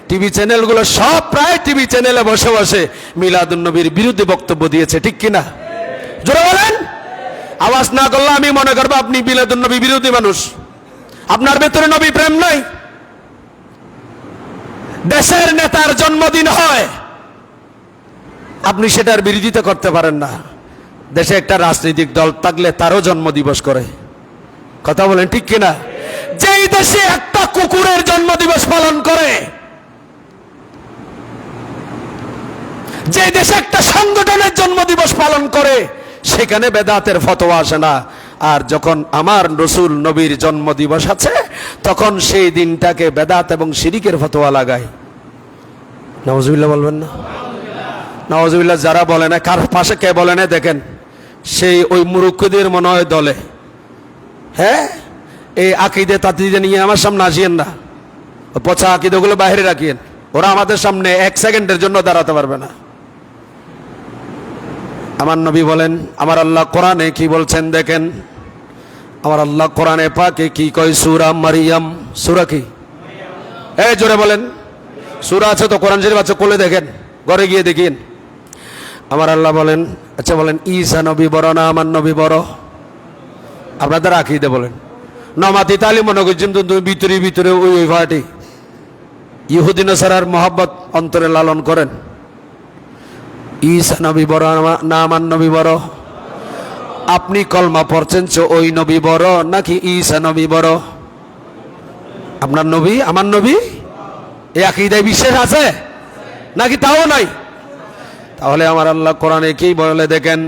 টিভি চ্যানেলগুলো সব প্রায় টিভি চ্যানেলে বসে বসে মিলাদুন নবীর বিরুদ্ধে বক্তব্য দিয়েছে। ঠিক কিনা? জোরে বলেন। আওয়াজ না করলে আমি মনে করবো আপনি মিলাদুন নবী বিরোধী মানুষ, আপনার ভেতরে নবী প্রেম নাই। দেশের নেতার জন্মদিন হয়, আপনি সেটার বিরোধিতা করতে পারেন না। দেশে একটা রাজনৈতিক দল থাকলে তারও জন্মদিবস করে। কথা বলেন ঠিক কিনা? যেই দেশে একটা কুকুরের জন্মদিবস পালন করে, যে দেশে একটা সংগঠনের জন্মদিবস পালন করে, সেখানে বেদাতের ফতোয়া আসে না। আর যখন আমার রসুল নবীর জন্মদিবস আছে, তখন সেই দিনটাকে বেদাত এবং শিরিকের ফতোয়া লাগায়। নাউজুবিল্লাহ বলবেন না? নাউজুবিল্লাহ যারা বলে না, কার পাশে কে বলে না দেখেন, সেই ওই মুরুক্কদের মনে হয় দলে। হ্যাঁ, এই আকিদে তাতিদে নিয়ে আমার সামনে আসিয়েন না, পচা আকিদেগুলো বাইরে রাখিয়েন। ওরা আমাদের সামনে এক সেকেন্ডের জন্য দাঁড়াতে পারবে না। আমার নবী বলেন, আমার আল্লাহ কোরআনে কি বলছেন দেখেন। আমার আল্লাহ কোরআনে পাকে কি কয়, সূরা মারিয়াম, সূরা কি? এই জোরে বলেন। সূরা আছে তো, কোরআন শরীফ আছে, কোলে দেখেন, ঘরে গিয়ে দেখিন। আমার আল্লাহ বলেন, আচ্ছা বলেন, ঈসা নবী বড় না আমার নবী বড়? আপনাদের আকীদা বলেন। নমাতি তালিম মনে করছেন তো, তুমি ভিতরে ভিতরে ওই ভাটি ইহুদি নাসারার মহব্বত অন্তরে লালন করেন। ঈসা নবী বড় না আমার নবী বড়? আপনি কলমা পড়ছেন ওই নবী বড় নাকি ঈসা নবী বড়? আপনার নবী আমার নবী এই আকীদায় বিশ্বাস আছে নাকি তাও নাই? তাহলে আমার আল্লাহ কোরআনে কি বলে দেখেন,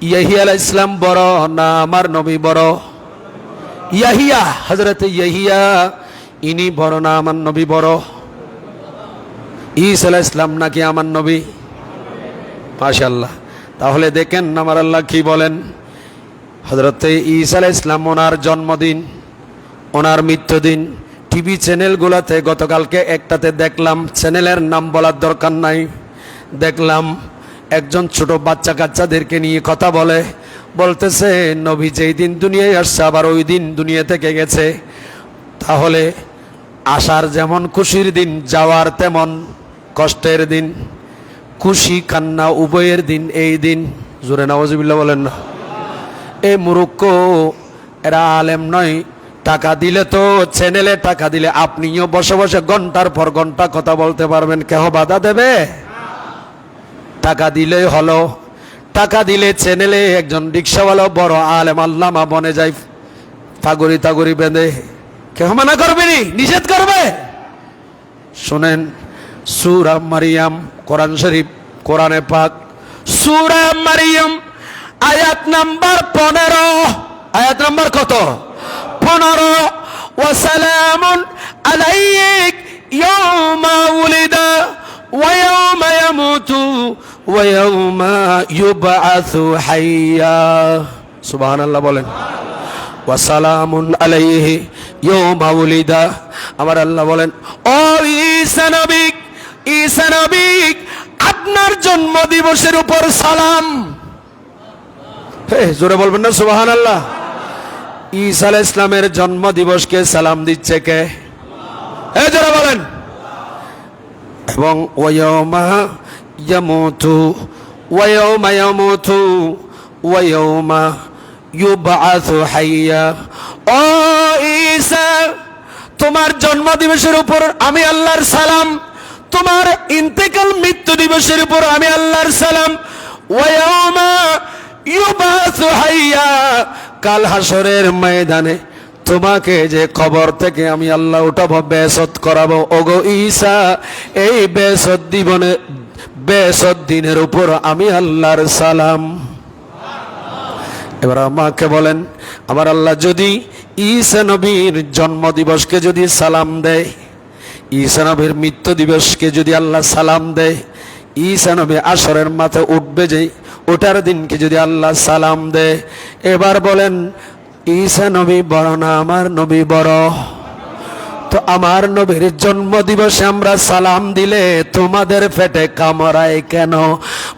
ইয়াহিয়া আলাইহিস সালাম বড় না আমার নবী বড়? ইয়াহিয়া, হযরত ইয়াহিয়া ইনি বড় না আমার নবী বড়? ঈসা আলাইহিস সালাম নাকি আমার নবী? মাশাআল্লাহ। তাহলে দেখেন আমার আল্লাহ কি বলেন, হযরত ঈসা আলাইহিস সালাম ওনার জন্মদিন, ওনার মৃত্যুদিন টিভি চ্যানেলগুলোতে গতকালকে একটাতে দেখলাম, চ্যানেলের নাম বলার দরকার নাই, দেখলাম একজন ছোট বাচ্চা কাচ্চাদেরকে নিয়ে কথা বলতেছে নবী যেই দিন দুনিয়ায় আসছে আবার ওই দিন দুনিয়া থেকে গেছে। তাহলে আসার যেমন খুশির দিন, যাওয়ার তেমন কষ্টের দিন, খুশি কান্না উভয়ের দিন এই দিন। জোরে নাউজুবিল্লাহ বলেন না। এই মূর্খ এরা আলেম নয়। টাকা দিলে তো, চ্যানেলে টাকা দিলে আপনিও বসে বসে ঘন্টার পর ঘন্টা কথা বলতে পারবেন, কেহ বাধা দেবে? টাকা দিলেই হলো। টাকা দিলে চ্যানেলে একজন রিক্সাওয়ালা বড় আলেম আল্লামা বনে যায়, তাগরি তাগরি বেঁধে, কেহ মানা করবে নি, নিষেধ করবে? শুনেন, সূরা মারিয়াম, কোরআন শরীফ, কোরআনে পাক, সূরা মারিয়াম আয়াত নাম্বার 15। আয়াত নাম্বার কত? 15। ওয়াসালামুন আলাইক ইয়াউমা উলিদা ওয়া ইয়াউমা ইয়ামুতু ওয়া ইয়াউমা ইউবআসু হাইয়া। সুবহানাল্লাহ বলেন। ওয়াসালামুন আলাইহি ইয়াউমা উলিদা। আমার আল্লাহ বলেন, ও ঈসা নবী, ঈসা নবী আপনার জন্ম দিবসের উপর সালাম। জোরে বলবেন না সুবহানাল্লাহ। ঈসা আলাইহিস সালামের জন্ম দিবসকে সালাম দিচ্ছে কে? জোরে বলেন। এবং ওয়ায়াউমা ইয়ামুতু ওয়ায়াউমা ইয়ামুতু ওয়ায়াউমা ইউবআসু হাইয়া। ও ঈসা, তোমার জন্ম দিবসের উপর আমি আল্লাহর সালাম, তোমার ইন্তেকাল মৃত্যু দিবসের উপর আমি আল্লাহর সালাম। ওয়ায়াউমা ইউবআসু হাইয়া, কাল হাসরের ময়দানে তোমাকে যে কবর থেকে আমি আল্লাহ উঠাবো, বেসত করাবো। ওগো ঈসা, এই বেসত দিনের উপর আমি আল্লাহর সালাম। এবার আমাকে বলেন, আমার আল্লাহ যদি ঈসা নবীর জন্ম দিবসকে যদি সালাম দেয়, ঈসা নবীর মৃত্যু দিবসকে যদি আল্লাহ সালাম দেয়, ঈসা নবী আসরের মাথায় উঠবে যে ওটার দিনকে যদি আল্লাহ সালাম দেয়, এবার বলেন ঈসা নবী বড় না আমার নবী বড়? তো আমার নবীর জন্ম দিবসে আমরা সালাম দিলে তোমাদের পেটে কামড়ায় কেন?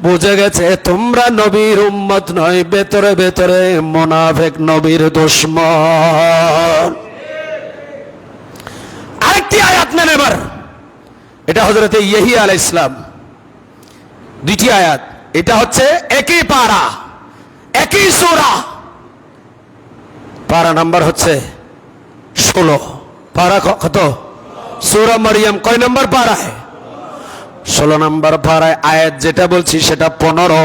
বুঝে গেছে তোমরা নবীর উম্মত নয়, ভেতরে ভেতরে মুনাফিক নবীর দুশমন। আরেকটি আয়াত নেন এবার, এটা হযরত ইয়াহিয়া আলাইহিস সালাম, দুইটি আয়াত। এটা হচ্ছে একই পারা, একই সূরা। পারা নাম্বার হচ্ছে 16। পারা কত? সূরা মারিয়াম কয় নাম্বার পারায়? 16 নাম্বার পারায়। আয়াত যেটা বলছি সেটা 15।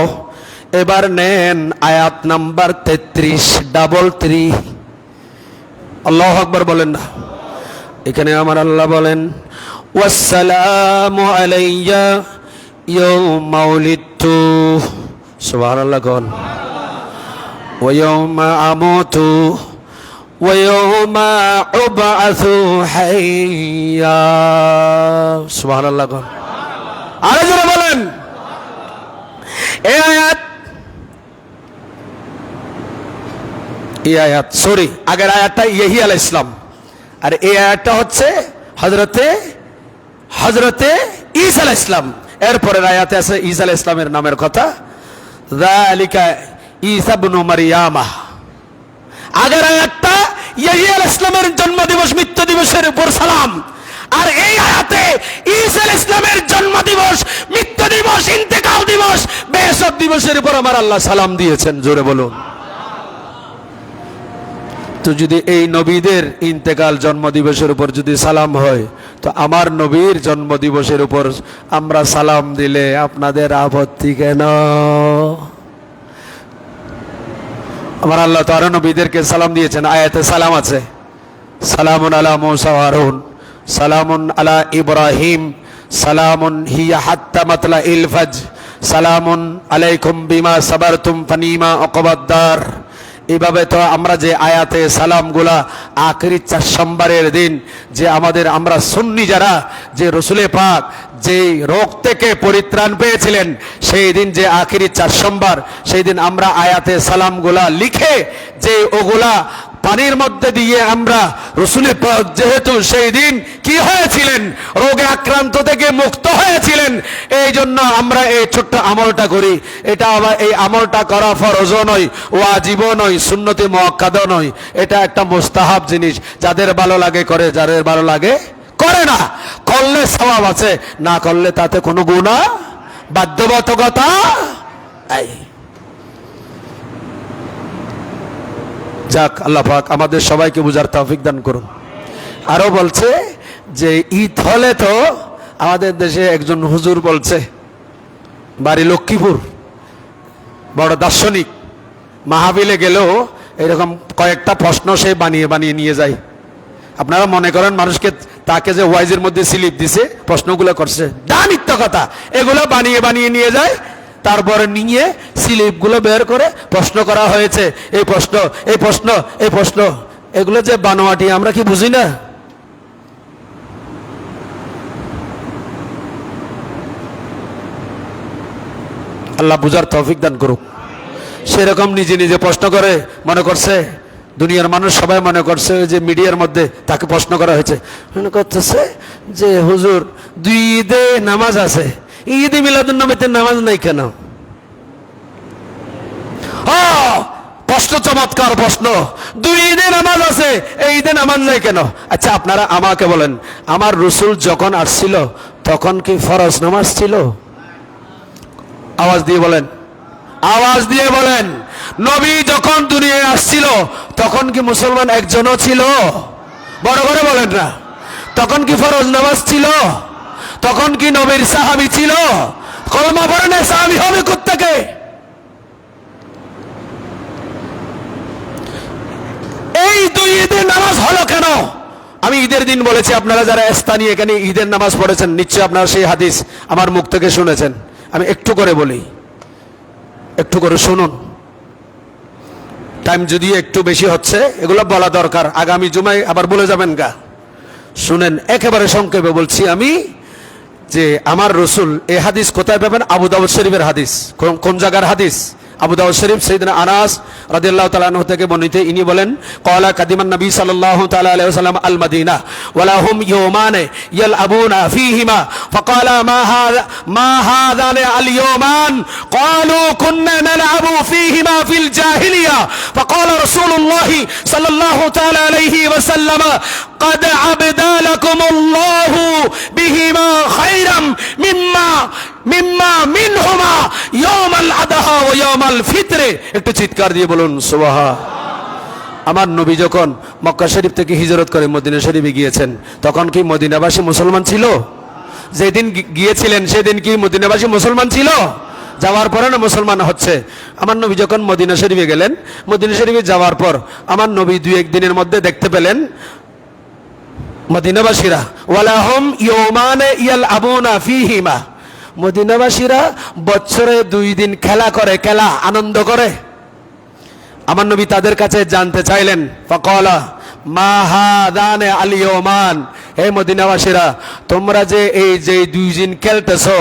এবার নেন আয়াত নাম্বার 33, 33। আল্লাহু আকবার বলেন না। এখানে আমার আল্লাহ বলেন, ওয়াসসালামু আলাইয়া ইয়াউমা উলিদতু। সুবহানাল্লাহ কোন? ওয়া ইয়াউমা আমুতু ওয়া ইয়াউমা উবআসু হাইয়া। সুবহানাল্লাহ কোন? আরে জোরে বলেন। এই আয়াত সরি, আগের আয়াতটা ইয়াহিয়া আলাইহিস সালাম, আর এই আয়াতটা হচ্ছে হযরতে ঈসা আলাইহিস সালাম। এরপরের আয়াতে আছে ঈসা আলাইহিস সালামের নামের কথা, যালিকা ঈসা ইবনু মারইয়াম। আগের আয়াতটা ইয়াহিয়া আলাইহিস সালামের জন্ম দিবস মৃত্যু দিবসের উপর সালাম, আর এই আয়াতে ঈসা আলাইহিস সালামের জন্ম দিবস, মৃত্যু দিবস, ইন্তেকাল দিবস, বেহেশত দিবসের উপর আমার আল্লাহ সালাম দিয়েছেন। জোরে বলুন। তো যদি এই নবীদের ইন্তেকাল জন্ম দিবসের উপর যদি সালাম হয়, তো আমার নবীর জন্ম দিবসের উপর আমরা সালাম দিলে আপনাদের আপত্তি কেন? আমার আল্লাহ তো আরো নবীদেরকে সালাম দিয়েছেন, আয়াতে সালাম আছে, সালামুন আলা মূসা ওয়া হারুন, সালামুন আলা ইব্রাহিম, সালামুন হিয়া হাত্তা মাতলাইল ফাজর, সালামুন আলাইকুম বিমা সাবারতুম ফানিমা উকবাদ-দার। এইভাবে তো আমরা যে আয়াতে সালামগুলা আখিরি 4 সোমবারের দিন যে আমাদের আমরা সুন্নি যারা, যে রসুলে পাক যে রোগ থেকে পরিত্রাণ পেয়েছিলেন সেই দিন যে আখিরি 4 সোমবার, সেই দিন আমরা আয়াতে সালামগুলা লিখে যে ওগুলা পানির মধ্যে দিয়ে আমরা রসুলে পাক যেহেতু সেই দিন কি হয়েছিলেন, রোগে আক্রান্ত থেকে মুক্ত হয়েছিলেন, এই জন্য আমরা এই ছোট্ট আমলটা করি। এটা আবার এই আমলটা করা ফরজও নয়, ওয়াজিবও নয়, সুন্নতে মুআক্কাদও নয়, এটা একটা মুস্তাহাব জিনিস। যাদের ভালো লাগে করে, যাদের ভালো লাগে করে না। করলে সওয়াব আছে, না করলে তাতে কোনো গুনাহ বাধ্যবাধকতা নাই। যাক, আল্লাহ পাক আমাদের সবাইকে বুঝার তৌফিক দান করুন। আরো বলছে যে ঈদ হলে তো আমাদের দেশে একজন হুজুর বলছে, বাড়ি লক্ষ্মীপুর, বড় দার্শনিক, মাহফিলে গেলেও এরকম কয়েকটা প্রশ্ন সে বানিয়ে বানিয়ে নিয়ে যায়। আপনারা মনে করেন মানুষকে তাকে যে ওয়াইজের মধ্যে স্লিপ দিছে প্রশ্নগুলো করছে, দা মিথ্যা কথা, এগুলো বানিয়ে বানিয়ে নিয়ে যায়। তারপরে নিয়ে স্লিপগুলো বের করে প্রশ্ন করা হয়েছে, এই প্রশ্ন, এই প্রশ্ন, এই প্রশ্ন, এগুলো যে বানোয়াটি আমরা কি বুঝি না? আল্লাহ বুঝার তৌফিক দান করুক। সেরকম নিজে নিজে প্রশ্ন করে মনে করছে, দুনিয়ার মানুষ সবাই মনে করছে যে মিডিয়ার মধ্যে তাকে প্রশ্ন করা হয়েছে, মনে করতেছে যে হুজুর 2 ঈদে নামাজ আছে, ঈদে মিলাদুন নবীতে নামাজ নাই কেন? প্রশ্ন চমৎকার প্রশ্ন, 2 ঈদে নামাজ আছে, এই ঈদে নামাজ নাই কেন? আচ্ছা আপনারা আমাকে বলেন, আমার রসুল যখন আসছিল তখন কি ফরজ নামাজ ছিল? আওয়াজ দিয়ে বলেন, আওয়াজ দিয়ে বলেন। নবী যখন দুনিয়ায় আসছিল তখন কি মুসলমান একজনও ছিল? বড় করে বলেন না। তখন কি ফরজ নামাজ ছিল? তখন কি নবীর সাহাবী ছিল? কলমা পড়ে না সাহাবী হবে কোত্থেকে? এই 2 ঈদের নামাজ হলো কেন? আমি ঈদের দিন বলেছি, আপনারা যারা স্থানীয় এখানে ঈদের নামাজ পড়েছেন নিশ্চয়ই আপনারা সেই হাদিস আমার মুখ থেকে শুনেছেন। আমি একটু করে বলি, একটু করে শুনুন। টাইম যদি একটু বেশি হচ্ছে, এগুলো বলা দরকার, আগামী জুমায় আবার বলে যাবেন গা। শুনেন, একেবারে সংক্ষেপে বলছি আমি, যে আমার রসুল এই হাদিস কোথায় পাবেন? আবু দাউদ শরীফের হাদিস। কোন জায়গার হাদিস? আবু দাউদ শরীফ, সাইয়েদনা আনাস রাদিয়াল্লাহু তাআলা আনহু থেকে বর্ণিত। ইনি বলেন, ক্বালা কাদিমান নবী সাল্লাল্লাহু তাআলা আলাইহি ওয়াসাল্লাম আল মাদিনা ওয়া লাহুম ইয়াওমান ইয়ালআবুনা ফীহিমা ফাকালা মা হাযান আল ইয়াওমান ক্বালু কুননা নালআবু ফীহিমা ফিল জাহিলিয়া ফাকালা রাসূলুল্লাহ সাল্লাল্লাহু তাআলা আলাইহি ওয়াসাল্লাম قد عبد لكم الله بهما خيرا مما منهما يوم الأضحى ويوم الفطر। একটু চিৎকার দিয়ে বলুন সুবহান। আমার নবী যখন মক্কা শরীফ থেকে হিজরত করে মদিনা শরীফে গিয়েছেন তখন কি মদিনাবাসী মুসলমান ছিল? যেদিন গিয়েছিলেন সেদিন কি মদিনাবাসী মুসলমান ছিল? যাওয়ার পরে না মুসলমান হচ্ছে। আমার নবী যখন মদিনা শরীফে গেলেন, মদিনা শরীফে যাওয়ার পর আমার নবী 2-1 দিনের মধ্যে দেখতে পেলেন মদিনাবাসীরা ওয়ালাহুম ইয়াওমানে ইয়ালআবুনা ফীহিমা, মদিনাবাসীরা বছরে 2 দিন খেলা করে, খেলা আনন্দ করে। আমার নবী তাদের কাছে জানতে চাইলেন, ফাকালা মা হাদানে আল ইয়াওমান, হে মদিনাবাসীরা তোমরা যে এই যে 2 দিন খেলতেছো,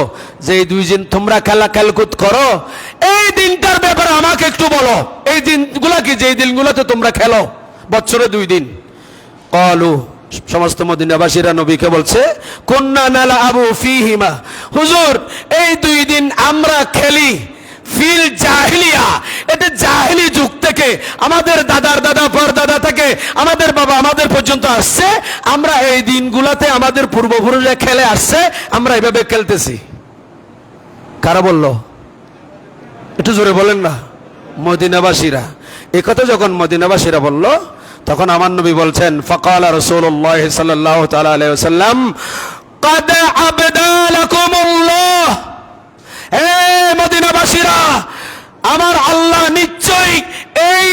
যে 2 দিন তোমরা খেলকুদ করো, এই দিনটার ব্যাপারে আমাকে একটু বলো। এই দিনগুলো কি, যে দিনগুলোতে তোমরা খেলো বছরে 2 দিন? ক্বালু, সমস্ত মদিনাবাসীরা নবীকে বলছে, কুন্না নালআবু ফীহিমা, হুজুর এই 2 দিন আমরা খেলি ফিল জাহিলিয়া, এটা জাহেলি যুগ থেকে, আমাদের দাদার দাদা পরদাদা থেকে আমাদের বাবা আমাদের পর্যন্ত আসছে। আমরা এই দিনগুলাতে আমাদের পূর্বপুরুষরা খেলে আসছে, আমরা এভাবে খেলতেছি। কারা বলল? একটু জোরে বলেন না। মদিনাবাসীরা। এই কথা যখন মদিনাবাসীরা বলল, তখন আমার নবী বলছেন, ফাকালা রাসূলুল্লাহ সাল্লাল্লাহু তাআলা আলাইহি ওয়াসাল্লাম, قد أبدى لكم الله মদিনাবাসীরা, আমার আল্লাহ নিশ্চয়ই এই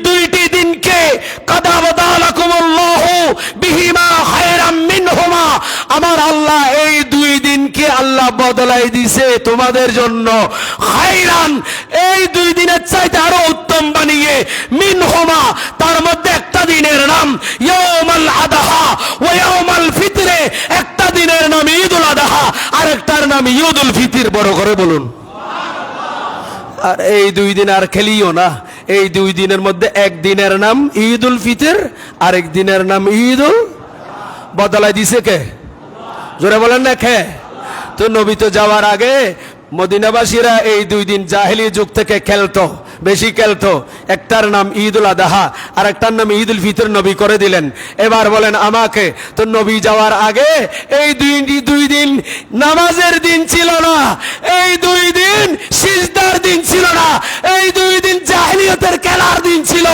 দুইটি দিনকে قد أبدى لكم الله بهما خيرا منهما, আমার আল্লাহ এই দুই দিনকে আল্লাহ বদলাই দিয়েছে তোমাদের জন্য খায়রান, এই দুই দিনের চাইতে আরো উত্তম বানিয়ে, মিনহুমা, তার মধ্যে একটা দিনের নাম ইয়াউমুল আদহা ওয়া ইয়াউমুল ফিতরে, একটা দিনের নাম ঈদুল আদহা আর একটার নাম ঈদুল ফিতর। বড় করে বলুন। আর এই দুই দিন আর খেলিও না। এই দুই দিনের মধ্যে এক দিনের নাম ঈদুল ফিতর, আরেক দিনের নাম ঈদুল, বদলাই দিছে কে? জোরে বলেন না কে? তো নবী তো যাওয়ার আগে মদিনাবাসীরা এই দুই দিন জাহেলি যুগ থেকে খেলতো, বেশি খেলতো। একটার নাম ঈদুল আদহা আর একটার নাম ঈদুল ফিতর নবী করে দিলেন। এবার বলেন আমাকে, তো নবী যাওয়ার আগে এই দুই দিন নামাজের দিন ছিল না, এই দুই দিন সিজদার দিন ছিল না, এই দুই দিন জাহেলিয়তের খেলার দিন ছিল।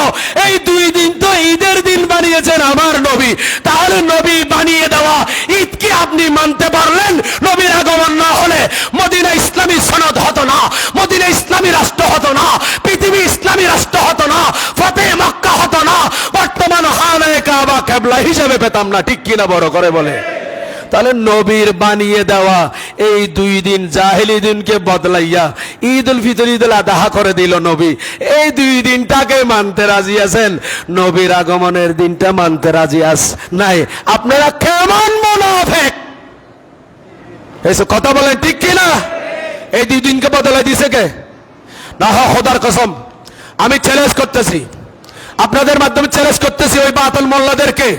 এই দুই দিন তো ঈদের দিন বানিয়েছেন আমার নবী। তাহলে নবী বানিয়ে দেওয়া ঈদকে আপনি মানতে পারলেন? নবীর আগমন না হলে মদিনা ইসলামী সনদ হতো না, মদিনা ইসলামী রাষ্ট্র হতো না, পৃথিবী ইসলামী রাষ্ট্র হতো না, ফতেহ মক্কা হতো না, বর্তমান খানায়ে কাবা কিবলা হিসেবে পেতাম না। ঠিক কিনা? বড় করে বলে। তাহলে নবীর বানিয়ে দেওয়া এই দুই দিন জাহেলি দিনকে বদলাইয়া ঈদুল ফিতর ঈদুল আদহা করে দিল নবী। এই দুই দিনটাকে মানতে রাজি আছেন, নবীর আগমনের দিনটা মানতে রাজি নাই। আপনারা কেমন মুনাফিক! এসব কথা বলেন ঠিক কিনা? এই দুই দিনকে বদলাই দিছে কে? না, খোদার কসম আমি চ্যালেঞ্জ করতেছি, আপনাদের মাধ্যমে চ্যালেঞ্জ করতেছি ওই বাতিল মোল্লাদেরকে,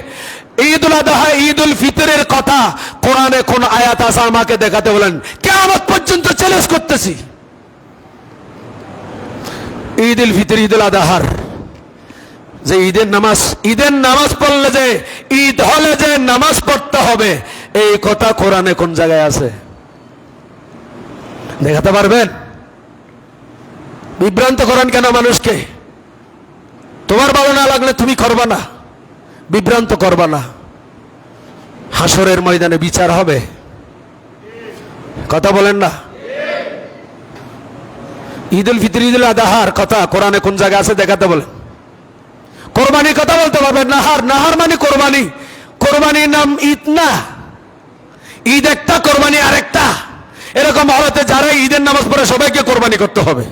ঈদুল আদহা ঈদুল ফিতরের কথা কোরআনে কোন আয়াত আছে আমাকে দেখাতে বলেন। কিয়ামত পর্যন্ত চ্যালেঞ্জ করতেছি। ঈদুল ফিতর ঈদুল আদহার যে ঈদের নামাজ পড়লে যে ঈদ হলে যে নামাজ পড়তে হবে, এই কথা কোরআনে কোন জায়গায় আছে দেখাতে পারবেন? বিভ্রান্ত করেন কেন মানুষকে? তোমার ভালো না লাগলে তুমি করবা না, বিভ্রান্ত করবা না। হাসরের ময়দানে বিচার হবে। কথা বলেন না। ঈদুল ফিতর ঈদুল আদহার কথা কোরআনে কোন জায়গায় আছে দেখাতে বলেন। কোরবানির কথা বলতে পারবেন? নাহার মানে কোরবানি। কোরবানির নাম ঈদ না, ঈদ একটা, কোরবানি আরেকটা। এরকম হলতে যারা ঈদের নামাজ পড়ে সবাইকে কোরবানি করতে হবে।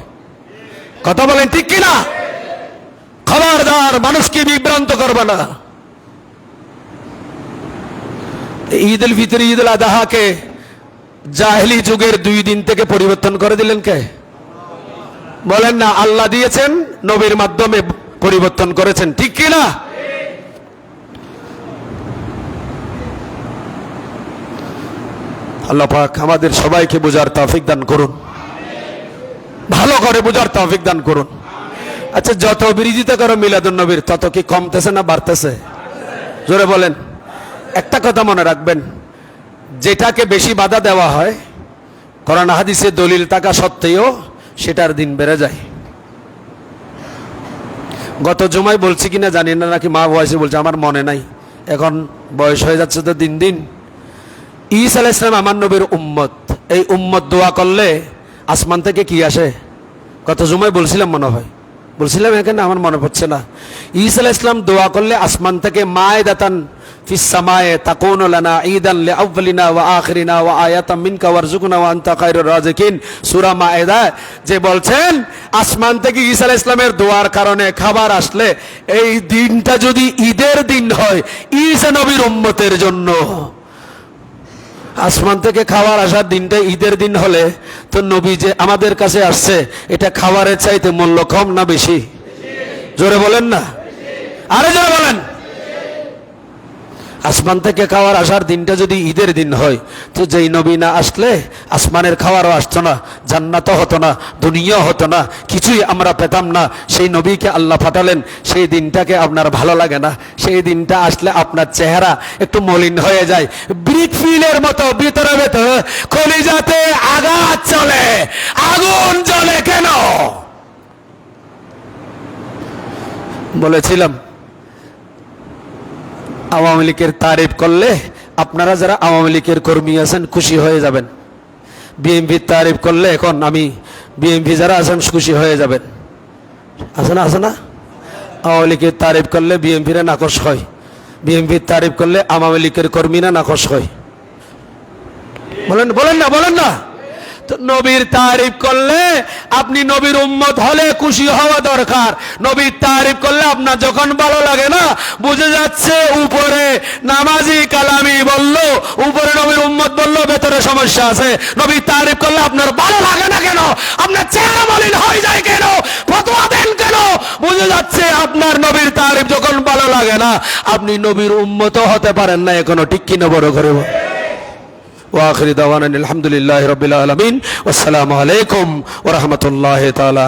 কথা বলেন ঠিক কিনা? খবরদার, মানুষকে বিভ্রান্ত করবে না। ঈদুল ফিতর ঈদুল আদহাকে জাহেলি যুগের দুই দিন থেকে পরিবর্তন করে দিলেন কে? বলেন না। আল্লাহ দিয়েছেন, নবীর মাধ্যমে পরিবর্তন করেছেন। ঠিক কিনা? আল্লাহ পাক আমাদের সবাইকে বুঝার তৌফিক দান করুন, ভালো করে বুঝার তৌফিক দান করুন। আচ্ছা, যত বিরোধিতা করো মিলাদুন নবীর, তত কি কমতেছে না বাড়তেছে? জোরে বলেন। একটা কথা মনে রাখবেন, যেটাকে বেশি বাধা দেওয়া হয়, কোরআন হাদিসে দলিল থাকা সত্ত্বেও সেটার দিন বেড়ে যায়। গত জুমায় বলছি কিনা জানি না, নাকি মা বয়সে বলছে, আমার মনে নাই, এখন বয়স হয়ে যাচ্ছে তো দিন দিন। ঈসা আলাইহিস সালাম আমার নবীর উম্মত। এই উম্মত দোয়া করলে আসমান থেকে কি আসে? গত জুমায় বলছিলাম, মনে হয় বলছিলাম, এখানে আমার মনে পড়ছে না। ঈসা আলাইহিস সালাম দোয়া করলে আসমান থেকে মায়দাতান ফিস সামায়ে তাকুনু লানা ঈদান লিআউয়ালিনা ওয়া আখিরিনা ওয়া আয়াতাম মিনকা ওয়ারযুকনা ওয়া আনতা খায়রুর রাযিকিন, সূরা মায়েদা যে বলছেন আসমান থেকে ঈসা আলাইহিস সালামের দোয়ার কারণে খাবার আসলে, এই দিনটা যদি ঈদের দিন হয় ঈসা নবীর উম্মতের জন্য, আসমান থেকে খাবার আসার দিনটা ঈদের দিন হলে, তো নবী যে আমাদের কাছে আসছে, এটা খাবারের চাইতে মূল্য কম না বেশি? জোরে বলেন না, আরে জোরে বলেন। আসমান থেকে খাওয়ার আসার দিনটা যদি ঈদের দিন হয়, তো যেই নবী না আসলে আসমানের খাওয়ারও আসতো না, জান্নাতও হতো না, দুনিয়াও হতো না, কিছুই আমরা পেতাম না। সেই নবীকে আল্লাহ পাঠালেন, সেই দিনটাকে আপনার ভালো লাগে না? সেই দিনটা আসলে আপনার চেহারা একটু মলিন হয়ে যায়, ব্রিক ফিলের মতো ভিতরে ভেতরে কলিজাতে আঘাত চলে, আগুন জ্বলে। কেন? বলেছিলাম আওয়ামী লীগের তারিফ করলে আপনারা যারা আওয়ামী লীগের কর্মী আছেন খুশি হয়ে যাবেন, বিএনপির তারিফ করলে এখন আমি বিএনপি যারা আছেন খুশি হয়ে যাবেন। আছে না? আছে না? আওয়ামী লীগের তারিফ করলে বিএনপিরা নাকশ হয়, বিএনপির তারিফ করলে আওয়ামী লীগের কর্মীরা নাকশ হয়। বলেন বলেন না, বলেন না। তো নবীর তারিফ করলে আপনি নবীর উম্মত হলে খুশি হওয়া দরকার। নবীর তারিফ করলে আপনার যখন ভালো লাগে না, বুঝে যাচ্ছে উপরে নামাজি কালামি বললো, উপরে নবীর উম্মত বললো, ভেতরে সমস্যা আছে। নবীর তারিফ করলে আপনার ভালো লাগে না কেন? আপনার চেহারা মলিন হয়ে যায় কেন? ফতোয়া দেন কেন? বুঝে যাচ্ছে আপনার নবীর তারিফ যখন ভালো লাগে না, আপনি নবীর উম্মতও হতে পারেন না এখনো। ঠিক কিনা বড় করে? وآخر دعوانا الحمد لله رب العالمين والسلام عليكم ورحمة الله تعالى